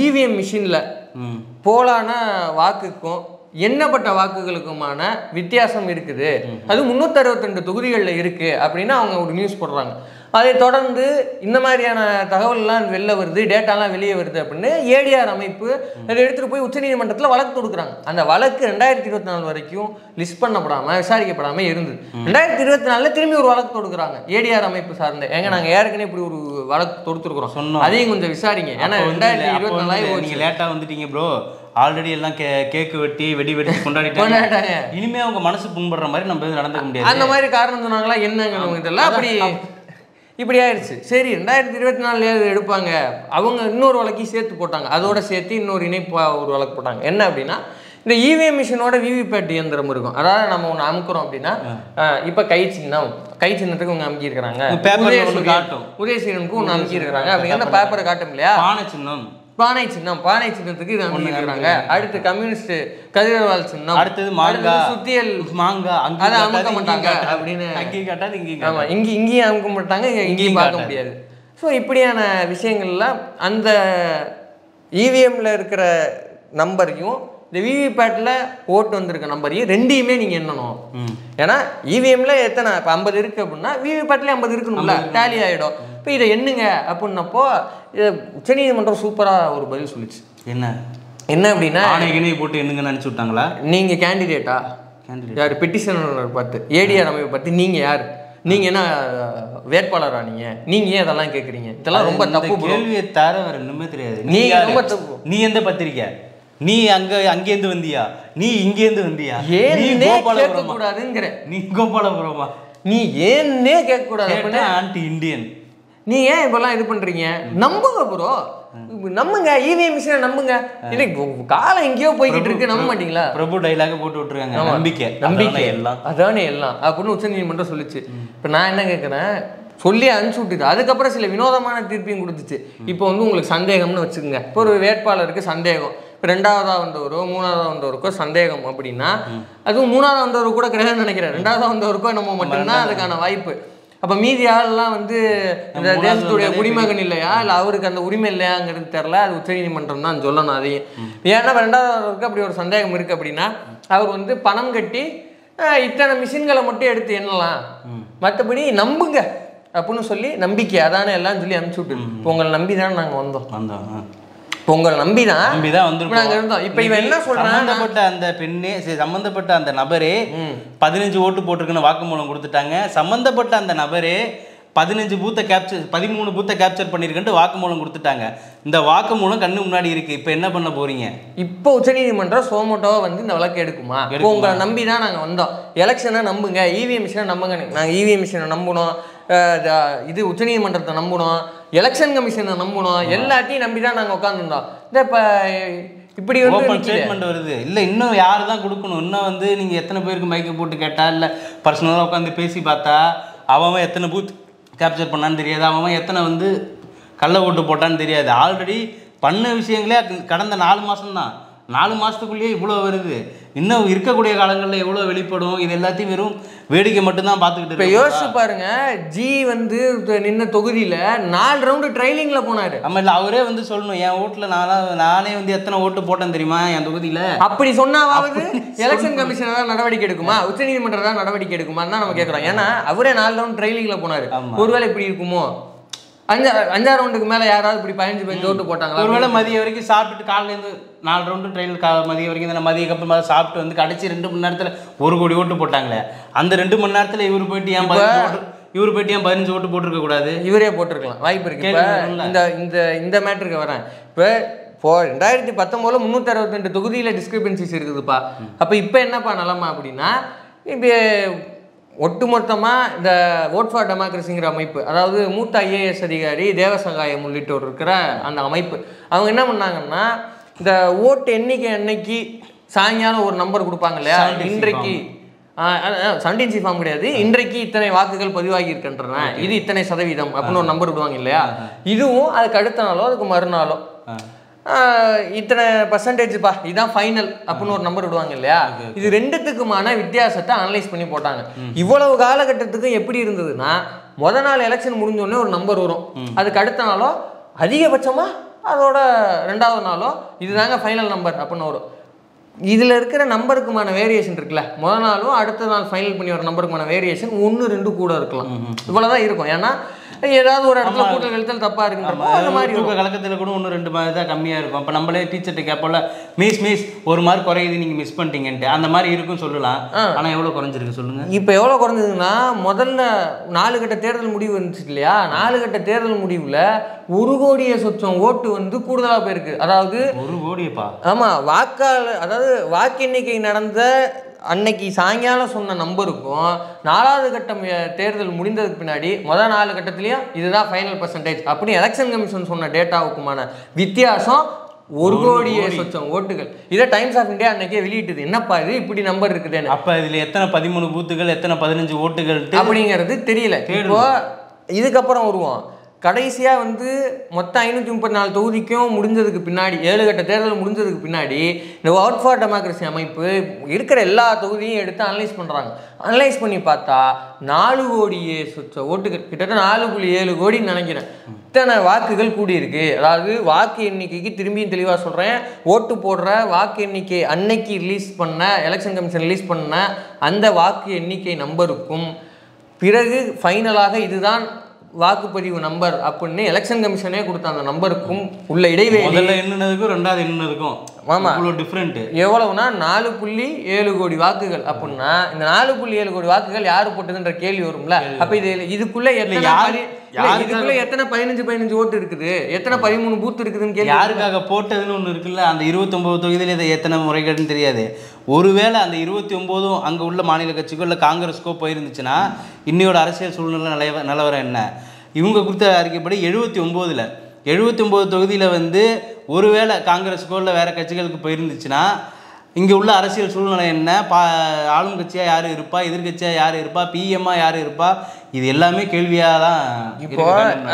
இவிஎம் மிஷினில் போலான வாக்குக்கும் எண்ணப்பட்ட வாக்குகளுக்குமான வித்தியாசம் இருக்குது. அது 362 தொகுதிகளில் இருக்குது அப்படின்னு அவங்க ஒரு நியூஸ் போடுறாங்க. அதை தொடர்ந்து இந்த மாதிரியான தகவல்லாம் வெளில வருது, டேட்டாலாம் வெளியே வருது அப்படின்னு ஏடிஆர் அமைப்பு அதை எடுத்துகிட்டு போய் உச்சநீதிமன்றத்தில் வழக்கு தொடுக்குறாங்க. அந்த வழக்கு 2024 வரைக்கும் லிஸ்ட் பண்ணப்படாமல் விசாரிக்கப்படாமல் இருந்தது. 2024 திரும்பி ஒரு வழக்கு தொடுக்குறாங்க ஏடிஆர் அமைப்பு சார்ந்த. ஏங்க நாங்கள் ஏற்கனவே இப்படி ஒரு வழக்கு தொடுத்துருக்குறோம், சொன்னோம், அதையும் கொஞ்சம் விசாரிங்க. ஏன்னா 2024 நீங்கள் லேட்டாக வந்துட்டீங்க ப்ரோ. ஆல்ரெடி எல்லாம் கேக்கு வெட்டி வெடி கொண்டாடிட்டாங்க. இனிமே அவங்க மனசு புண்படுற மாதிரி நம்ம நடந்துக்க முடியாது. அந்த மாதிரி காரணம் சொன்னாங்களா என்னங்க இதெல்லாம் அப்படி இப்படி ஆயிடுச்சு. சரி, 2024 எடுப்பாங்க. அவங்க இன்னொரு வழக்கையும் சேர்த்து போட்டாங்க. அதோட சேர்த்து இன்னொரு இணைப்பாக ஒரு வழக்கு போட்டாங்க. என்ன அப்படின்னா இந்த இவிஎம் மிஷினோட விவிபேட் இயந்திரம் இருக்கும். அதாவது நம்ம ஒன்று அமுக்குறோம் அப்படின்னா இப்போ கை சின்னத்துக்கு அவங்க அமுக்கியிருக்கிறாங்க, உதயசீலனுக்கும் ஒன்று அமுக்கியிருக்கிறாங்க அப்படிங்கிற அந்த பேப்பரை காட்டும் இல்லையா? பானை சின்னத்துக்கு இது அமுக்கியிருக்கிறாங்க. அடுத்து கம்யூனிஸ்ட் கதிரவால் சின்னம், அடுத்தது சுத்தியல் அதை அமுக்க மாட்டாங்க அப்படின்னு. ஆமா, இங்கேயும் அமுக்க மாட்டாங்க, இங்கேயும் பார்க்க முடியாது. ஸோ இப்படியான விஷயங்கள்லாம் அந்த இவிஎம்ல இருக்கிற நம்பரையும் இந்த விவிபேட்டில் ஓட்டு வந்திருக்க நம்பரையும் ரெண்டையுமே நீங்கள் எண்ணணும். ஏன்னா இவிஎம்ல எத்தனை இப்போ 50 இருக்குது அப்படின்னா விவிபேட்லேயே 50 இருக்கணும்ல, டேலி ஆகிடும். இப்போ இதை எண்ணுங்க அப்படின்னப்போ உச்சநீதிமன்றம் சூப்பராக ஒரு பதில் சொல்லிச்சு. என்ன அப்படின்னா போட்டு எண்ணுங்கன்னு நினச்சி விட்டாங்களா? நீங்கள் கேண்டிடேட்டா யார், பெட்டிஷனர் பார்த்து ஏடிஆர் அமைப்பை பார்த்து நீங்கள் யார், நீங்கள் என்ன வேட்பாளரா, நீங்கள் ஏன் இதெல்லாம் கேட்குறீங்க? இதெல்லாம் ரொம்ப தப்பு. கேள்வியை தர வேற ஒன்றுமே தெரியாது. நீங்கள் ரொம்ப தப்பு. நீ எந்த பத்திரிக்கை, நீ அங்கேருந்து வந்தியா, நீ இங்கேருந்து வந்தியா? ஏன்னே கேட்கக்கூடாதுங்கிற. நீ கோபாலபுரமா? நீ ஏன்னே கேட்கக்கூடாது. Anti Indian. நீ ஏன் இப்பெல்லாம் இது பண்றீங்க? நம்புங்க ப்ரோ, நம்புங்க, இவிஎம் மிஷினை நம்புங்க. இன்னைக்கு காலம் எங்கேயோ போய்கிட்டு இருக்கு, நம்ப மாட்டீங்களா? பிரபு டைலாக போட்டு விட்டுருக்காங்க. நம்பிக்கை எல்லாம் அதானே எல்லாம் அப்படின்னு உச்சநீதிமன்றம் சொல்லிச்சு. இப்போ நான் என்ன கேட்குறேன், சொல்லி அனுப்பிச்சு விட்டுது. அதுக்கப்புறம் சில வினோதமான தீர்ப்பையும் கொடுத்துச்சு. இப்போ வந்து உங்களுக்கு சந்தேகம்னு வச்சுக்கோங்க. இப்போ ஒரு வேட்பாளருக்கு சந்தேகம், இப்போ 2ஆவதாக வந்தவரோ 3ஆவதாக வந்தவருக்கோ சந்தேகம் அப்படின்னா, அதுவும் 3ஆவது வந்தவருக்கு கூட கிடையாதுன்னு நினைக்கிறேன், 2ஆவதாக வந்தவருக்கோ நம்ம மட்டும்தான் அதுக்கான வாய்ப்பு. அப்போ மீதி ஆள்லாம் வந்து இந்த தேசத்துடைய குடிமகன் இல்லையா, இல்லை அவருக்கு அந்த உரிமை இல்லையாங்கிறது தெரில. அது உச்சநீதிமன்றம் தான் சொல்லணும் அதையும். ஏன்னா 2ஆவதுக்கு அப்படி ஒரு சந்தேகம் இருக்குது அப்படின்னா அவர் வந்து பணம் கட்டி இத்தனை மிஷின்களை மட்டும் எடுத்து எண்ணலாம், மற்றபடி நம்புங்க அப்படின்னு சொல்லி நம்பிக்கை அதானே எல்லாம் சொல்லி அனுப்பிச்சு விட்டு. இப்போ உங்களை நம்பி தானே நாங்கள் வந்தோம், உங்களை நம்பிதான் நாங்க இருந்தோம். இப்ப இவன் என்ன சொல்றான், சம்பந்தப்பட்ட அந்த நபரே 15 ஓட்டு போட்டிருக்குன்னு வாக்குமூலம் கொடுத்துட்டாங்க. சம்பந்தப்பட்ட அந்த நபரே 13 பூத்தை கேப்சர் பண்ணிருக்குன்ட்டு வாக்குமூலம் கொடுத்துட்டாங்க. இந்த வாக்குமூலம் கண்ணு முன்னாடி இருக்கு. இப்ப என்ன பண்ண போறீங்க? இப்போ உச்சநீதிமன்றம் சோமோட்டோவை வந்து இந்த வழக்கு எடுக்குமா? உங்களை நம்பி தான் நாங்க வந்தோம். எலெக்ஷனை நம்புங்க, இவிஎம் மிஷினை நம்புங்க. நாங்க இவிஎம் மிஷினை நம்பணும், இது உச்சநீதிமன்றத்தை நம்பணும், எலெக்ஷன் கமிஷனை நம்பணும், எல்லாத்தையும் நம்பி தான் நாங்கள் உட்காந்துருந்தோம். இந்த இப்போ இப்படி வந்து ஸ்டேட்மெண்ட் வருது. இல்லை இன்னும் யார் தான் கொடுக்கணும்? இன்னும் வந்து நீங்கள் எத்தனை பேருக்கு மைக்கை போட்டு கேட்டால், இல்லை பர்சனலாக உட்காந்து பேசி பார்த்தா அவன் எத்தனை பூத் கேப்சர் பண்ணான்னு தெரியாது, அவன் எத்தனை வந்து கள்ள ஓட்டு போட்டான்னு தெரியாது. ஆல்ரெடி பண்ண விஷயங்களே கடந்த 4 மாதம் தான். 4 மாதத்துக்குள்ளேயே இவ்வளோ வருது. இன்னும் இருக்கக்கூடிய காலங்களில் எவ்வளோ வெளிப்படும், இது எல்லாத்தையும் வெறும் வேடிக்கை மட்டும்தான் பார்த்துக்கிட்டு இப்போ யோசிச்சு பாருங்க. ஜி வந்து நின்ன தொகுதியில் 4 ரவுண்டு ட்ரைலிங்கில் போனார். ஆமாம், இல்லை அவரே வந்து சொல்லணும், என் ஓட்டில் நானே வந்து எத்தனை ஓட்டு போட்டேன் தெரியுமா என் தொகுதியில். அப்படி சொன்னாவது எலெக்ஷன் கமிஷன் தான் நடவடிக்கை எடுக்குமா, உச்சநீதிமன்றம் தான் நடவடிக்கை எடுக்குமான்னு தான் நம்ம கேட்குறோம். ஏன்னா அவரே 4 ரவுண்ட் ட்ரைலிங்கில் போனார். ஒருவேளை இப்படி இருக்குமோ, 5 ரவுண்டுக்கு மேலே யாராவது இப்படி 15 ஓட்டு போட்டாங்களா? ஒருவேளை மதியம் வரைக்கும் சாப்பிட்டுட்டு காலையிலேருந்து 4 ரவுண்டு ட்ரெயில் மதியம் வரைக்கும் இந்த மதியம் அப்புறமா சாப்பிட்டு வந்து கடைசி 2 மணி நேரத்தில் 1 கோடி ஓட்டு போட்டாங்களே, அந்த 2 மணி நேரத்தில் இவர் போயிட்டு ஏன் 15 ஓட்டு போட்டிருக்க கூடாது? இவரே போட்டிருக்கலாம், வாய்ப்பு இருக்கு. இந்த மேட்டருக்கு வரேன். இப்போ 2019 362 தொகுதியில் டிஸ்கிரிபன்சிஸ் இருக்குதுப்பா. அப்போ இப்போ என்னப்பா நிலமா அப்படின்னா, இப்போ ஒட்டுமொத்தமாக இந்த ஓட் ஃபார் டெமோக்ரஸிங்கிற அமைப்பு, அதாவது மூத்த ஐஏஎஸ் அதிகாரி தேவசகாயம் உள்ளிட்டோர் இருக்கிற அந்த அமைப்பு, அவங்க என்ன பண்ணாங்கன்னா, இந்த ஓட்டு எண்ணிக்கை அன்னைக்கு சாயங்காலம் ஒரு நம்பர் கொடுப்பாங்க இல்லையா, இன்றைக்கு 17 ஃபார்ம் கிடையாது, இன்றைக்கு இத்தனை வாக்குகள் பதிவாகி இருக்கின்றன, இது இத்தனை சதவீதம் அப்படின்னு ஒரு நம்பர் விடுவாங்க இல்லையா. இதுவும் அதுக்கு அடுத்த நாளோ அதுக்கு மறுநாளோ இத்தனை பர்சன்டேஜ்ப்பா இதுதான் ஃபைனல் அப்படின்னு ஒரு நம்பர் விடுவாங்க இல்லையா. இது ரெண்டுத்துக்குமான வித்தியாசத்தை அனலைஸ் பண்ணி போட்டாங்க. இவ்வளவு காலகட்டத்துக்கு எப்படி இருந்ததுன்னா, முத நாள் எலெக்ஷன் முடிஞ்சோடனே ஒரு நம்பர் வரும், அதுக்கு அடுத்த நாளோ அதிகபட்சமா அதோட 2வது நாளோ இதுதாங்க ஃபைனல் நம்பர் அப்படின்னு வரும். இதில் இருக்கிற நம்பருக்குமான வேரியேஷன் இருக்குல்ல, முத நாளும் அடுத்த நாள் ஃபைனல் பண்ணி வர நம்பருக்குமான வேரியேஷன் 1, 2 கூட இருக்கலாம். இவ்வளோதான் இருக்கும். ஏன்னா ஏதாவது ஒரு இடத்துல கூட்டல் எழுத்தல் தப்பா இருக்குன்றப்போ அந்த மாதிரி கலக்கத்தில் கூட 1, 2 மாதிரி தான் கம்மியாக இருக்கும். அப்போ நம்மளே டீச்சர்கிட்ட கேட்போம்ல, மிஸ் 1 மார்க் குறையுது நீங்கள் மிஸ் பண்ணிட்டீங்கன்ட்டு, அந்த மாதிரி இருக்கும் சொல்லலாம். ஆனால் எவ்வளோ குறைஞ்சிருக்கு சொல்லுங்க. இப்போ எவ்வளோ குறைஞ்சதுன்னா, முதல்ல 4 கட்ட தேர்தல் முடிவு வந்துச்சு இல்லையா, 4 கட்ட தேர்தல் முடிவில் 1 கோடியை சொச்சம் ஓட்டு வந்து கூடுதலாக போயிருக்கு. அதாவது 1 கோடியப்பா. ஆமாம், அதாவது வாக்கு எண்ணிக்கை நடந்த அன்னைக்கு சாயங்காலம் சொன்ன நம்பருக்கும் 4வது கட்டம் தேர்தல் முடிந்ததுக்கு பின்னாடி முதல் 4 கட்டத்துலேயும் இதுதான் ஃபைனல் பர்சன்டேஜ் அப்படி எலெக்ஷன் கமிஷன் சொன்ன டேட்டாவுக்குமான வித்தியாசம் 1 கோடியே சொச்சம் ஓட்டுகள். இதை டைம்ஸ் ஆஃப் இந்தியா அன்னைக்கே வெளியிட்டது. என்னப்பா இது இப்படி நம்பர் இருக்குதுன்னு. அப்போ இதில் எத்தனை 13 பூத்துகள் எத்தனை 15 ஓட்டுகள் அப்படிங்கிறது தெரியல. இப்போ இதுக்கப்புறம் வருவோம். கடைசியாக வந்து மொத்தம் 534 தொகுதிக்கும் முடிஞ்சதுக்கு பின்னாடி, 7 கட்ட தேர்தல் முடிஞ்சதுக்கு பின்னாடி இந்த ஓட் ஃபார் டெமோக்ரஸி அமைப்பு இருக்கிற எல்லா தொகுதியும் எடுத்து அனலைஸ் பண்ணுறாங்க. அனலைஸ் பண்ணி பார்த்தா 4 கோடியே சொச்ச ஓட்டுகள், கிட்டத்தட்ட 4.7 கோடின்னு நினைக்கிறேன், இத்தனை வாக்குகள் கூடியிருக்கு. அதாவது வாக்கு எண்ணிக்கைக்கு திரும்பியும் தெளிவாக சொல்கிறேன், ஓட்டு போடுற வாக்கு எண்ணிக்கை அன்னைக்கு ரிலீஸ் பண்ண எலெக்ஷன் கமிஷன் ரிலீஸ் பண்ண அந்த வாக்கு எண்ணிக்கை நம்பருக்கும் பிறகு ஃபைனலாக இதுதான் வாக்குப்பதிவு நம்பர் அப்படின்னு எலெக்ஷன் கமிஷனே கொடுத்த அந்த நம்பருக்கும் உள்ள இடைவெளி எண்ணுனதுக்கும் 2வது எண்ணுனதுக்கும் இவ்வளோ டிஃப்ரெண்ட் எவ்வளவுனா 4.7 கோடி வாக்குகள். அப்படின்னா இந்த 4.7 கோடி வாக்குகள் யாரு போட்டதுன்ற கேள்வி வரும்ல. அப்ப இதுக்குள்ள எத்தனை 15 ஓட்டு இருக்குது, எத்தனை 13 பூத் இருக்குதுன்னு கேள்வி. யாருக்காக போட்டதுன்னு ஒன்று இருக்குல்ல, அந்த 29 தொகுதியில் இதை எத்தனை முறைகேடுன்னு தெரியாது. ஒருவேளை அந்த 29 அங்கே உள்ள மாநில கட்சிக்கோ இல்லை காங்கிரஸுக்கோ போயிருந்துச்சுன்னா இன்னையோட அரசியல் சூழ்நிலை நிலவரம் என்ன? இவங்க கொடுத்த அறிக்கைப்படி 79 தொகுதியில் வந்து ஒருவேளை காங்கிரஸுக்கோ இல்லை வேறு கட்சிகளுக்கு போயிருந்துச்சுன்னா இங்கே உள்ள அரசியல் சூழ்நிலை என்ன, ஆளும் கட்சியாக யார் இருப்பா, எதிர்கட்சியாக யார் இருப்பா, பிஎம்மா யார் இருப்பா, இது எல்லாமே கேள்வியாக தான். இப்போ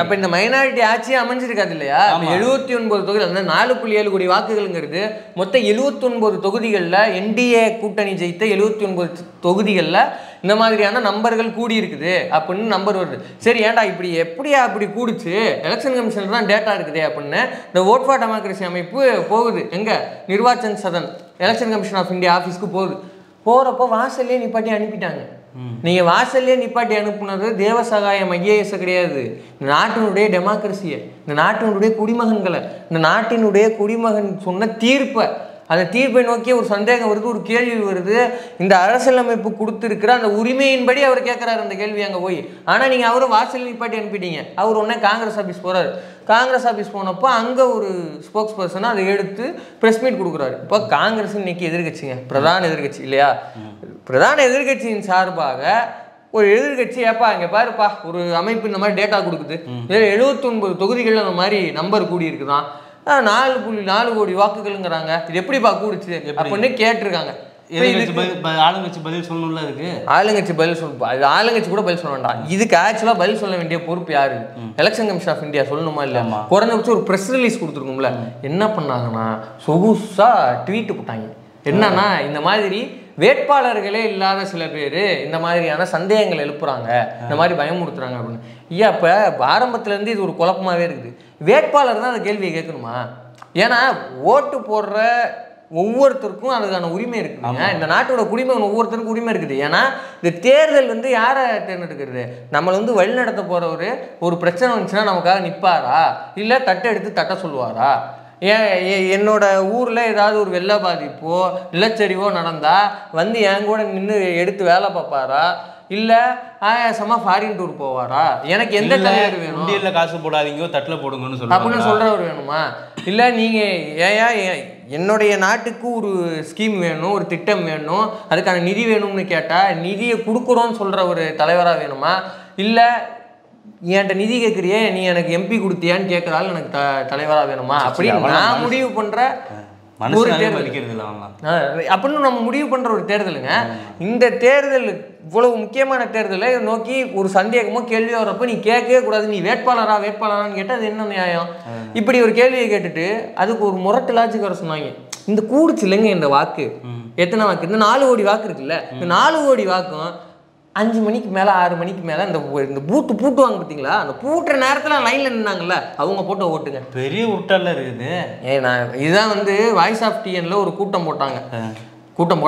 அப்போ இந்த மைனாரிட்டி ஆட்சியே அமைஞ்சிருக்காது இல்லையா. 79 தொகுதிகள், அந்த 4.7 கோடி வாக்குகள்ங்கிறது மொத்தம் 79 தொகுதிகளில் என்டிஏ கூட்டணி ஜெயித்த 79 தொகுதிகளில் இந்த மாதிரியான நம்பர்கள் கூடி இருக்குது அப்படின்னு நம்பர் வருது. சரி, ஏன்டா இப்படி எப்படியா அப்படி கூடிச்சு, எலெக்ஷன் கமிஷன் தான் டேட்டா இருக்குது அப்படின்னு இந்த ஓட் ஃபார் டெமோக்ரஸி அமைப்பு போகுது. எங்கே Nirvachan Sadan election commission of India ஆஃபீஸ்க்கு போகிறப்போ வாசல்லே நிப்பாட்டி அனுப்பிட்டாங்க. நீங்கள் வாசல்லே நிப்பாட்டி அனுப்புனது தேவசகாயம் ஐஏஎஸ் கிடையாது, இந்த நாட்டினுடைய டெமோக்ரஸியை, இந்த நாட்டினுடைய குடிமகன்களை, இந்த நாட்டினுடைய குடிமகன் சொன்ன தீர்ப்பை, அந்த தீர்ப்பை நோக்கி ஒரு சந்தேகம் வருது, ஒரு கேள்வி வருது. இந்த அரசியலமைப்பு கொடுத்துருக்கிற அந்த உரிமையின்படி அவர் கேட்குறாரு அந்த கேள்வி அங்கே போய். ஆனால் நீங்கள் அவரை வாசல் நிப்பாட்டி அனுப்பிட்டீங்க. அவர் உடனே காங்கிரஸ் ஆஃபீஸ் போகிறாரு. காங்கிரஸ் ஆஃபீஸ் போனப்போ அங்கே ஒரு ஸ்போக்ஸ் பர்சனாக அதை எடுத்து ப்ரெஸ் மீட் கொடுக்குறாரு. இப்போ காங்கிரஸ் இன்னைக்கு எதிர்கட்சிங்க, பிரதான எதிர்கட்சி இல்லையா. பிரதான எதிர்கட்சியின் சார்பாக ஒரு எதிர்கட்சி ஏப்பா இங்கே பாருப்பா ஒரு அமைப்பு இந்த மாதிரி டேட்டா கொடுக்குது, 79 தொகுதிகளில் அந்த மாதிரி நம்பர் கூடி இருக்குதான், 4.4 கோடி வாக்குகள்ங்கிறாங்க, இது எப்படிப்பா கூடுச்சு அப்படின்னு கேட்டிருக்காங்க. ஆளுங்கட்சி பதில் சொல்லணும்ல அதுக்கு. ஆளுங்கட்சி பதில் சொல்ல, ஆளுங்கட்சி கூட பதில் சொல்ல வேண்டாம். இதுக்கு ஆக்சுவலாக பதில் சொல்ல வேண்டிய பொறுப்பு யாரு? எலெக்ஷன் கமிஷன் ஆஃப் இந்தியா சொல்லணுமா இல்லையா? குறைஞ்சபட்சம் ஒரு ப்ரெஸ் ரிலீஸ் கொடுத்துருக்கும்ல. என்ன பண்ணாங்கன்னா சொகுசா ட்வீட் போட்டாங்க. என்னன்னா, இந்த மாதிரி வேட்பாளர்களே இல்லாத சில பேர் இந்த மாதிரியான சந்தேகங்கள் எழுப்புறாங்க, இந்த மாதிரி பயமுறுத்துறாங்க அப்படின்னு. ஐயா, இப்போ ஆரம்பத்துலேருந்து இது ஒரு குழப்பமாகவே இருக்குது. வேட்பாளர் தான் அந்த கேள்வியை கேட்கணுமா? ஏன்னா ஓட்டு போடுற ஒவ்வொருத்தருக்கும் அதுக்கான உரிமை இருக்குங்க. இந்த நாட்டோட குடிமகன் ஒவ்வொருத்தருக்கும் உரிமை இருக்குது. ஏன்னா இந்த தேர்தல் வந்து யாரை தேர்ந்தெடுக்கிறது? நம்மளை வந்து வழிநடத்த போகிறவர் ஒரு பிரச்சனை வந்துச்சுன்னா நமக்காக நிற்பாரா, இல்லை தட்டை எடுத்து தட்ட சொல்லுவாரா? என்னோட ஊரில் ஏதாவது ஒரு வெள்ள பாதிப்போ நிலச்சரிவோ நடந்தால் வந்து என் கூட நின்று எடுத்து வேலை பார்ப்பாரா, இல்லை ஆயாசமாக ஃபாரின் டூர் போவாரா? எனக்கு எந்த தலைவர் வேணும்? உண்டியலில் காசு போடாதீங்க, தட்டில் போடுங்கன்னு சொல்லுவாங்க அப்படின்னு சொல்கிறவர் வேணுமா? இல்லை நீங்கள் என்னுடைய நாட்டுக்கு ஒரு ஸ்கீம் வேணும், ஒரு திட்டம் வேணும், அதுக்கான நிதி வேணும்னு கேட்டால் நிதியை கொடுக்குறோன்னு சொல்கிற ஒரு தலைவராக வேணுமா? இல்லை என்கிட்ட நிதி கேட்குறியே, நீ எனக்கு எம்பி கொடுத்தியான்னு கேட்குறாள் எனக்கு தலைவராக வேணுமா? அப்படின்னு நான் முடிவு பண்ணுற ஒரு தேர்தல் அப்படின்னு நம்ம முடிவு பண்ணுற ஒரு தேர்தலுங்க. இந்த தேர்தல் இவ்வளவு முக்கியமான தேர்தலை நோக்கி ஒரு சந்தேகமோ கேள்வியோ வரப்போ நீ கேட்கவே கூடாது. நீ வேட்பாளரான்னு கேட்டால் அது என்ன நியாயம்? இப்படி ஒரு கேள்வியை கேட்டுட்டு அதுக்கு ஒரு முரட்டு லாஜிக் வர சொன்னாங்க. இந்த கூடுச்சு இல்லைங்க இந்த வாக்கு. எத்தனை வாக்கு? இந்த 4 கோடி வாக்கு இருக்குல்ல, இந்த 4 கோடி வாக்கும் 5 மணிக்கு மேலே 6 மணிக்கு மேலே இந்த பூட்டுவாங்க பார்த்தீங்களா? அந்த பூட்டுற நேரத்தில் லைனில் நின்னாங்கல்ல, அவங்க போட்டு ஓட்டுங்க. பெரிய உருட்டல்ல இருக்குது. இதுதான் வந்து வாய்ஸ் ஆஃப் டிஎன்ல ஒரு கூட்டம் போட்டாங்க. கூட்டம்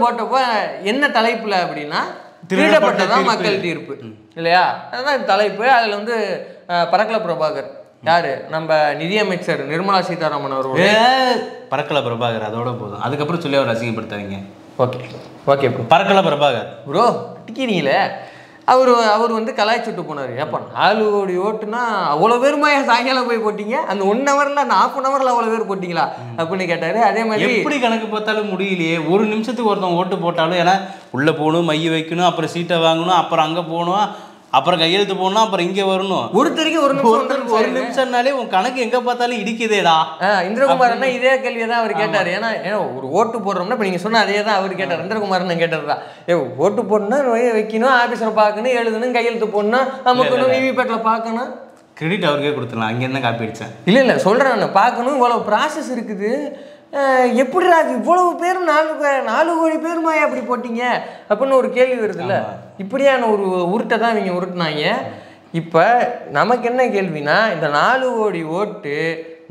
போட்டப்போ என்ன தலைப்புல அப்படின்னா, திருடப்பட்டதான் மக்கள் தீர்ப்பு இல்லையா? அதுதான் தலைப்பு. அதில் வந்து பரக்கல பிரபாகர், யாரு நம்ம நிதியமைச்சர் நிர்மலா சீதாராமன் அவர்கள். பரக்கல பிரபாகர் அதோட போதும், அதுக்கப்புறம் சொல்லி அவர் அசிங்கப்படுத்தாதீங்க. ஓகே பரக்கல பிரபாகர் ப்ரோ டிக்கிறீங்களே. அவர் வந்து கலாய்ச்சுட்டு போனார். ஏப்பா 4 கோடி ஓட்டுனா அவ்வளோ பேருமா சாயங்காலம் போய் போட்டிங்க? அந்த 1 ஹவரில் அந்த 1/2 ஹவரில் அவ்வளோ பேர் போட்டிங்களா அப்படின்னு கேட்டார். அதே மாதிரி எப்படி கணக்கு பார்த்தாலும் முடியலையே. ஒரு நிமிஷத்துக்கு ஒருத்தவங்க ஓட்டு போட்டாலும், ஏன்னா உள்ளே போகணும், மைய வைக்கணும், அப்புறம் சீட்டை வாங்கணும், அப்புறம் அங்கே போகணும், அப்புறம் கையெழுத்து போடணும், அப்புறம் இங்கே வரணும். ஒருத்தருக்கு ஒரு நிமிஷம்னாலே உன் கணக்கு எங்கே பார்த்தாலும் இடிக்குதேடா. இந்திரகுமார் அண்ணா இதே கேள்வியை தான் அவர் கேட்டார். ஏன்னா ஒரு ஓட்டு போடுறோம்னா இப்போ நீங்கள் சொன்ன அதே தான் அவர் கேட்டார். இந்திரகுமார் அண்ணன் கேட்டது தான். ஓட்டு போடணும், வைக்கணும், ஆஃபீஸரை பார்க்கணும், எழுதணும், கையெழுத்து போடணும், நமக்கு விவிபேட்டில் பார்க்கணும். கிரெடிட் அவருக்கே கொடுத்துடலாம். அங்கே என்ன காப்பி அடித்தேன்? இல்லை சொல்கிறேன், பார்க்கணும், இவ்வளோ ப்ராசஸ் இருக்குது. எப்படிடா இவ்வளவு பேர் 4 கோடி பேருமாயா அப்படி போட்டீங்க அப்படின்னு ஒரு கேள்வி வருதுல்ல. இப்படியான ஒரு உருட்டை தான் இவங்க உருட்டினாங்க. இப்போ நமக்கு என்ன கேள்வினா, இந்த 4 கோடி ஓட்டு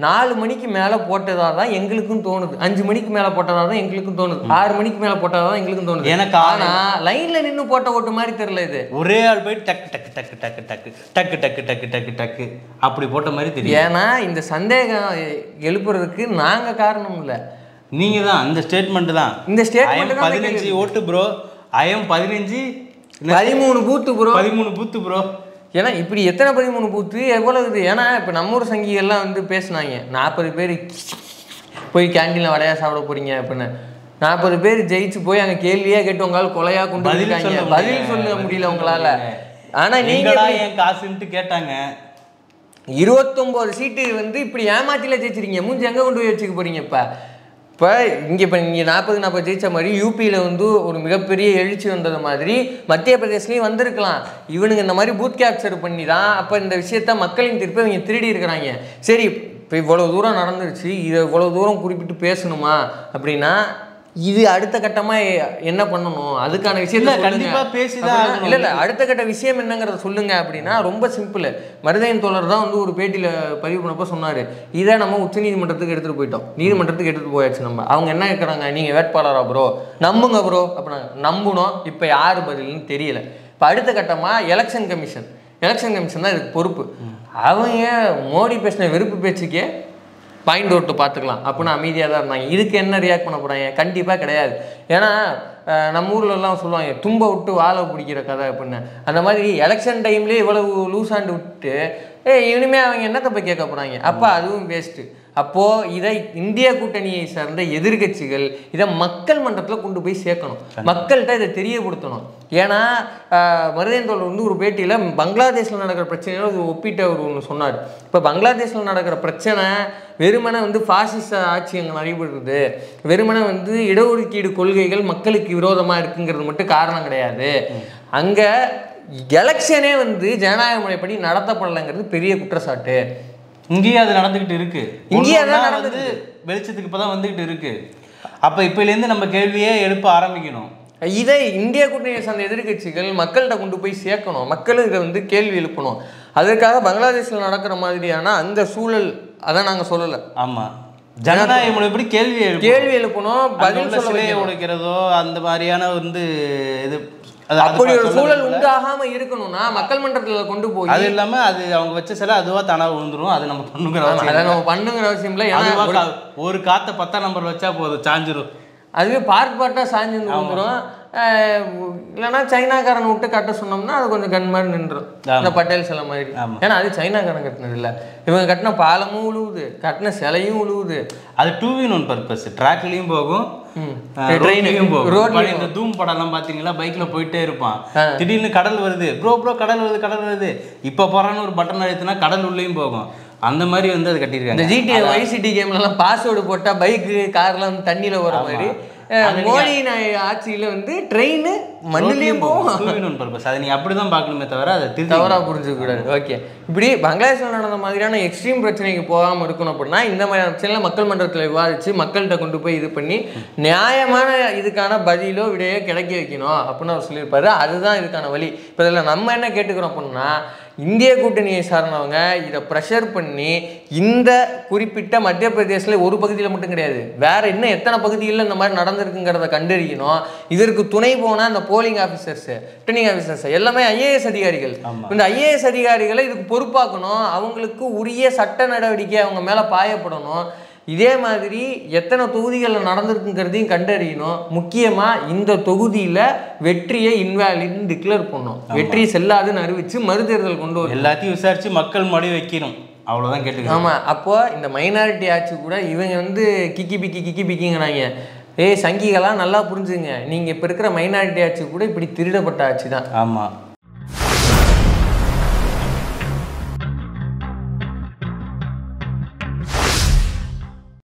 4 மணிக்கு மேலே போட்டதாக தான் எங்களுக்கும் தோணுது, 5 மணிக்கு மேலே போட்டதாக தான் எங்களுக்கும் தோணுது, 6 மணிக்கு மேலே போட்டதாக தான் எங்களுக்கும் தோணுது. எனக்கு ஆனால் லைனில் நின்று போட்ட ஓட்டு மாதிரி தெரியல. இது ஒரே ஆள் போய் டக்கு டக்கு டக்கு டக்கு டக்கு டக்கு டக்கு டக்கு டக்கு டக்கு அப்படி போட்ட மாதிரி தெரியும். ஏன்னா இந்த சந்தேகம் எழுப்புறதுக்கு நாங்கள் காரணம் இல்லை, நீங்கள் தான். இந்த ஸ்டேட்மெண்ட் தான். இந்த ஸ்டேட்மெண்ட் 15 ஓட்டு ப்ரோ, ஐஎம் 13 பூத்து ப்ரோ, 13 பூத்து ப்ரோ. ஏன்னா இப்படி எத்தனை 13 பூத்து எவ்வளோ இது? ஏன்னா இப்போ நம்ம ஊர் சங்கிகள்லாம் வந்து பேசினாங்க, 40 பேர் போய் கேண்டீனில் வடையா சாப்பிட போறீங்க அப்படின்னு. 40 பேர் ஜெயிச்சு போய் அங்கே கேள்வியாக கேட்டு உங்களால் கொலையா கொண்டு இருக்காங்க, பதில் சொல்ல முடியல உங்களால். ஆனால் நீங்கள் என் காசுன்ட்டு கேட்டாங்க. 29 சீட்டு வந்து இப்படி ஏமாத்தில ஜெயிச்சிருக்கீங்க, மூஞ்சி எங்கே கொண்டு போய் வச்சுக்க போறீங்க? இப்போ இங்கே நீங்கள் 40 ஜெயிச்ச மாதிரி யூபியில் வந்து ஒரு மிகப்பெரிய எழுச்சி வந்தது மாதிரி மத்திய பிரதேஷ்லேயும் வந்திருக்கலாம். இவனுங்க இந்த மாதிரி பூத் கேப்சர் பண்ணி தான் அப்போ இந்த விஷயத்த மக்களின் தீர்ப்பை இவங்க திருடி இருக்கிறாங்க. சரி, இப்போ இவ்வளோ தூரம் நடந்துருச்சு, இதை இவ்வளோ தூரம் குறிப்பிட்டு பேசணுமா அப்படின்னா இது அடுத்த கட்டமாக என்ன பண்ணணும், அதுக்கான விஷயத்த கண்டிப்பாக பேசிதான். இல்லை அடுத்த கட்ட விஷயம் என்னங்கிறத சொல்லுங்க அப்படின்னா ரொம்ப சிம்பிள். மருதையன் தோழர் தான் வந்து ஒரு பேட்டியில் பதிவு பண்ணப்போ சொன்னார், இதை நம்ம உச்சநீதிமன்றத்துக்கு எடுத்துகிட்டு போயிட்டோம், நீதிமன்றத்துக்கு எடுத்துகிட்டு போயாச்சு. அவங்க என்ன கேட்குறாங்க, நீங்கள் வேட்பாளரா ப்ரோ, நம்புங்க ப்ரோ அப்படின்னா நம்பணும். இப்போ யார் பதில்னு தெரியல. இப்போ அடுத்த கட்டமாக எலெக்ஷன் கமிஷன் தான் இதுக்கு பொறுப்பு. அவங்க மோடி பேசின வெறுப்பு பேச்சுக்கே பாயிண்ட் ஓட்டு பார்த்துக்கலாம் அப்படின்னு அமைதியாக தான் இருந்தாங்க. இதுக்கு என்ன ரியாக்ட் பண்ண போகிறாங்க? கண்டிப்பாக கிடையாது. ஏன்னா நம்ம ஊர்லலாம் சொல்லுவாங்க தும்ப விட்டு வாழை பிடிக்கிற கதை அப்படின்னு. அந்த மாதிரி எலெக்ஷன் டைம்லேயே இவ்வளவு லூசாண்டு விட்டு இனிமேல் அவங்க என்னத்தை போய் கேட்க போகிறாங்க? அப்போ அதுவும் வேஸ்ட்டு. அப்போது இதை இந்திய கூட்டணியை சார்ந்த எதிர்கட்சிகள் இதை மக்கள் மன்றத்தில் கொண்டு போய் சேர்க்கணும், மக்கள்கிட்ட இதை தெரியப்படுத்தணும். ஏன்னா மருதேந்தோல் வந்து ஒரு பேட்டியில் பங்களாதேஷில் நடக்கிற பிரச்சனையோட ஒப்பிட்டு அவர் ஒன்று சொன்னார். இப்போ பங்களாதேஷில் நடக்கிற பிரச்சனை வெறுமனை வந்து பாசிச ஆட்சி அங்கே நடைபெறுது, வெறுமனை வந்து இடஒதுக்கீடு கொள்கைகள் மக்களுக்கு விரோதமாக இருக்குங்கிறது மட்டும் காரணம் கிடையாது. அங்கே எலெக்ஷனே வந்து ஜனநாயக முறைப்படி நடத்தப்படலைங்கிறது பெரிய குற்றச்சாட்டு. இங்கேயும் அது நடந்துகிட்டு இருக்கு, இங்கேயே தான் நடந்தது, வெளிச்சத்துக்கு இப்போதான் வந்துகிட்டு இருக்கு. அப்போ இப்போலேருந்து நம்ம கேள்வியே எழுப்ப ஆரம்பிக்கணும். இதை இந்திய கூட்டணியை சார்ந்த எதிர்கட்சிகள் மக்கள்கிட்ட கொண்டு போய் சேர்க்கணும், மக்களும் இதை வந்து கேள்வி எழுப்பணும். அதற்காக பங்களாதேஷில் நடக்கிற மாதிரியான அந்த சூழல் அதை நாங்கள் சொல்லலை. ஆமாம், ஜனநாயக முறைப்படி கேள்வி எழுப்பணும், பதில் சொல்ல உடைக்கிறதோ அந்த மாதிரியான வந்து இது அப்படி ஒரு சூழல் உண்டாகாம இருக்கணும்னா மக்கள் மன்றத்துல கொண்டு போய், அது இல்லாம அது அவங்க வச்ச சில அதுவா தானா விழுந்துரும். அது நம்ம பண்ணுங்கிற அவசியம் இல்லை. ஏன்னா ஒரு காத்த 10ஆம் நம்பர் வச்சா போதும், சாஞ்சிரும். அதுவே பார்ட் சாஞ்சு வந்துடும். இல்லைன்னா சைனாக்காரனை விட்டு கட்ட சொன்னோம்னா அது கொஞ்சம் கண் மாதிரி நின்றுடும், இந்த பட்டேல் சிலை மாதிரி. ஏன்னா அது சைனாக்காரன் கட்டினது இல்லை, இவங்க கட்டின பாலமும் உழுவுது, கட்டின சிலையும் உழுவுது. அது 2-in-1 பர்பஸ், ட்ராக்லையும் போகும், ட்ரெயின்லையும் போகும். இந்த தூம் படம்லாம் பார்த்தீங்களா, பைக்கில் போயிட்டே இருப்பான், திடீர்னு கடல் வருது, ப்ரோ கடல் வருது, இப்போ போகிறான்னு ஒரு பட்டன் அழுத்தினா கடல் உள்ளேயும் போகும். அந்த மாதிரி வந்து அது கட்டியிருக்காங்க. இந்த GTA YCT கேம்லலாம் பாஸ்வேர்டு போட்டால் பைக்கு கார்லாம் வந்து தண்ணியில் வர மாதிரி மோடி ஆட்சியில் வந்து ட்ரெயின் மண்ணிலையும் போகும். பர்பஸ் அதை நீ அப்படி தான் பார்க்கணுமே தவிர அதை தவறாக புரிஞ்சுக்கூடாது. ஓகே, இப்படி பங்களாதேஷில் நடந்த மாதிரியான எக்ஸ்ட்ரீம் பிரச்சனைக்கு போகாமல் இருக்கணும் அப்படின்னா இந்த மாதிரியான பிரச்சனைலாம் மக்கள் மன்றத்தில் விவாதித்து மக்கள்கிட்ட கொண்டு போய் இது பண்ணி நியாயமான இதுக்கான பதிலோ விடையோ கிடைக்க வைக்கணும் அப்படின்னு அவர் சொல்லியிருப்பாரு. அதுதான் இதுக்கான வழி. இப்போ இதில் நம்ம என்ன கேட்டுக்கிறோம் அப்படின்னா, இந்திய கூட்டணியை சார்ந்தவங்க இதை ப்ரெஷர் பண்ணி இந்த குறிப்பிட்ட மத்திய பிரதேசில் ஒரு பகுதியில் மட்டும் கிடையாது, வேற இன்னும் எத்தனை பகுதிகளில் இந்த மாதிரி நடந்திருக்குங்கிறத கண்டறியணும். இதற்கு துணை போன அந்த போலிங் ஆஃபீஸர்ஸ், ரிட்டர்னிங் ஆஃபீஸர்ஸ் எல்லாமே IAS அதிகாரிகள். இந்த IAS அதிகாரிகளை இதுக்கு பொறுப்பாக்கணும், அவங்களுக்கு உரிய சட்ட நடவடிக்கை அவங்க மேலே பாயப்படணும். இதே மாதிரி எத்தனை தொகுதிகளில் நடந்திருக்குங்கிறதையும் கண்டறியணும். முக்கியமாக இந்த தொகுதியில் வெற்றியை இன்வேலிட்னு டிக்ளேர் பண்ணணும், வெற்றி செல்லாதுன்னு அறிவித்து மறுதேர்தல் கொண்டு வரும், எல்லாத்தையும் விசாரித்து மக்கள் மடி வைக்கணும். அவ்வளோதான் கேட்டுக்கணும். ஆமாம், அப்போது இந்த மைனாரிட்டி ஆட்சி கூட இவங்க வந்து கிக்கி பிக்கிங்கிறாங்க. சங்கிகளாக நல்லா புரிஞ்சுங்க, நீங்கள் இப்போ இருக்கிற மைனாரிட்டி ஆட்சி கூட இப்படி திருடப்பட்ட ஆட்சி தான். ஆமாம்.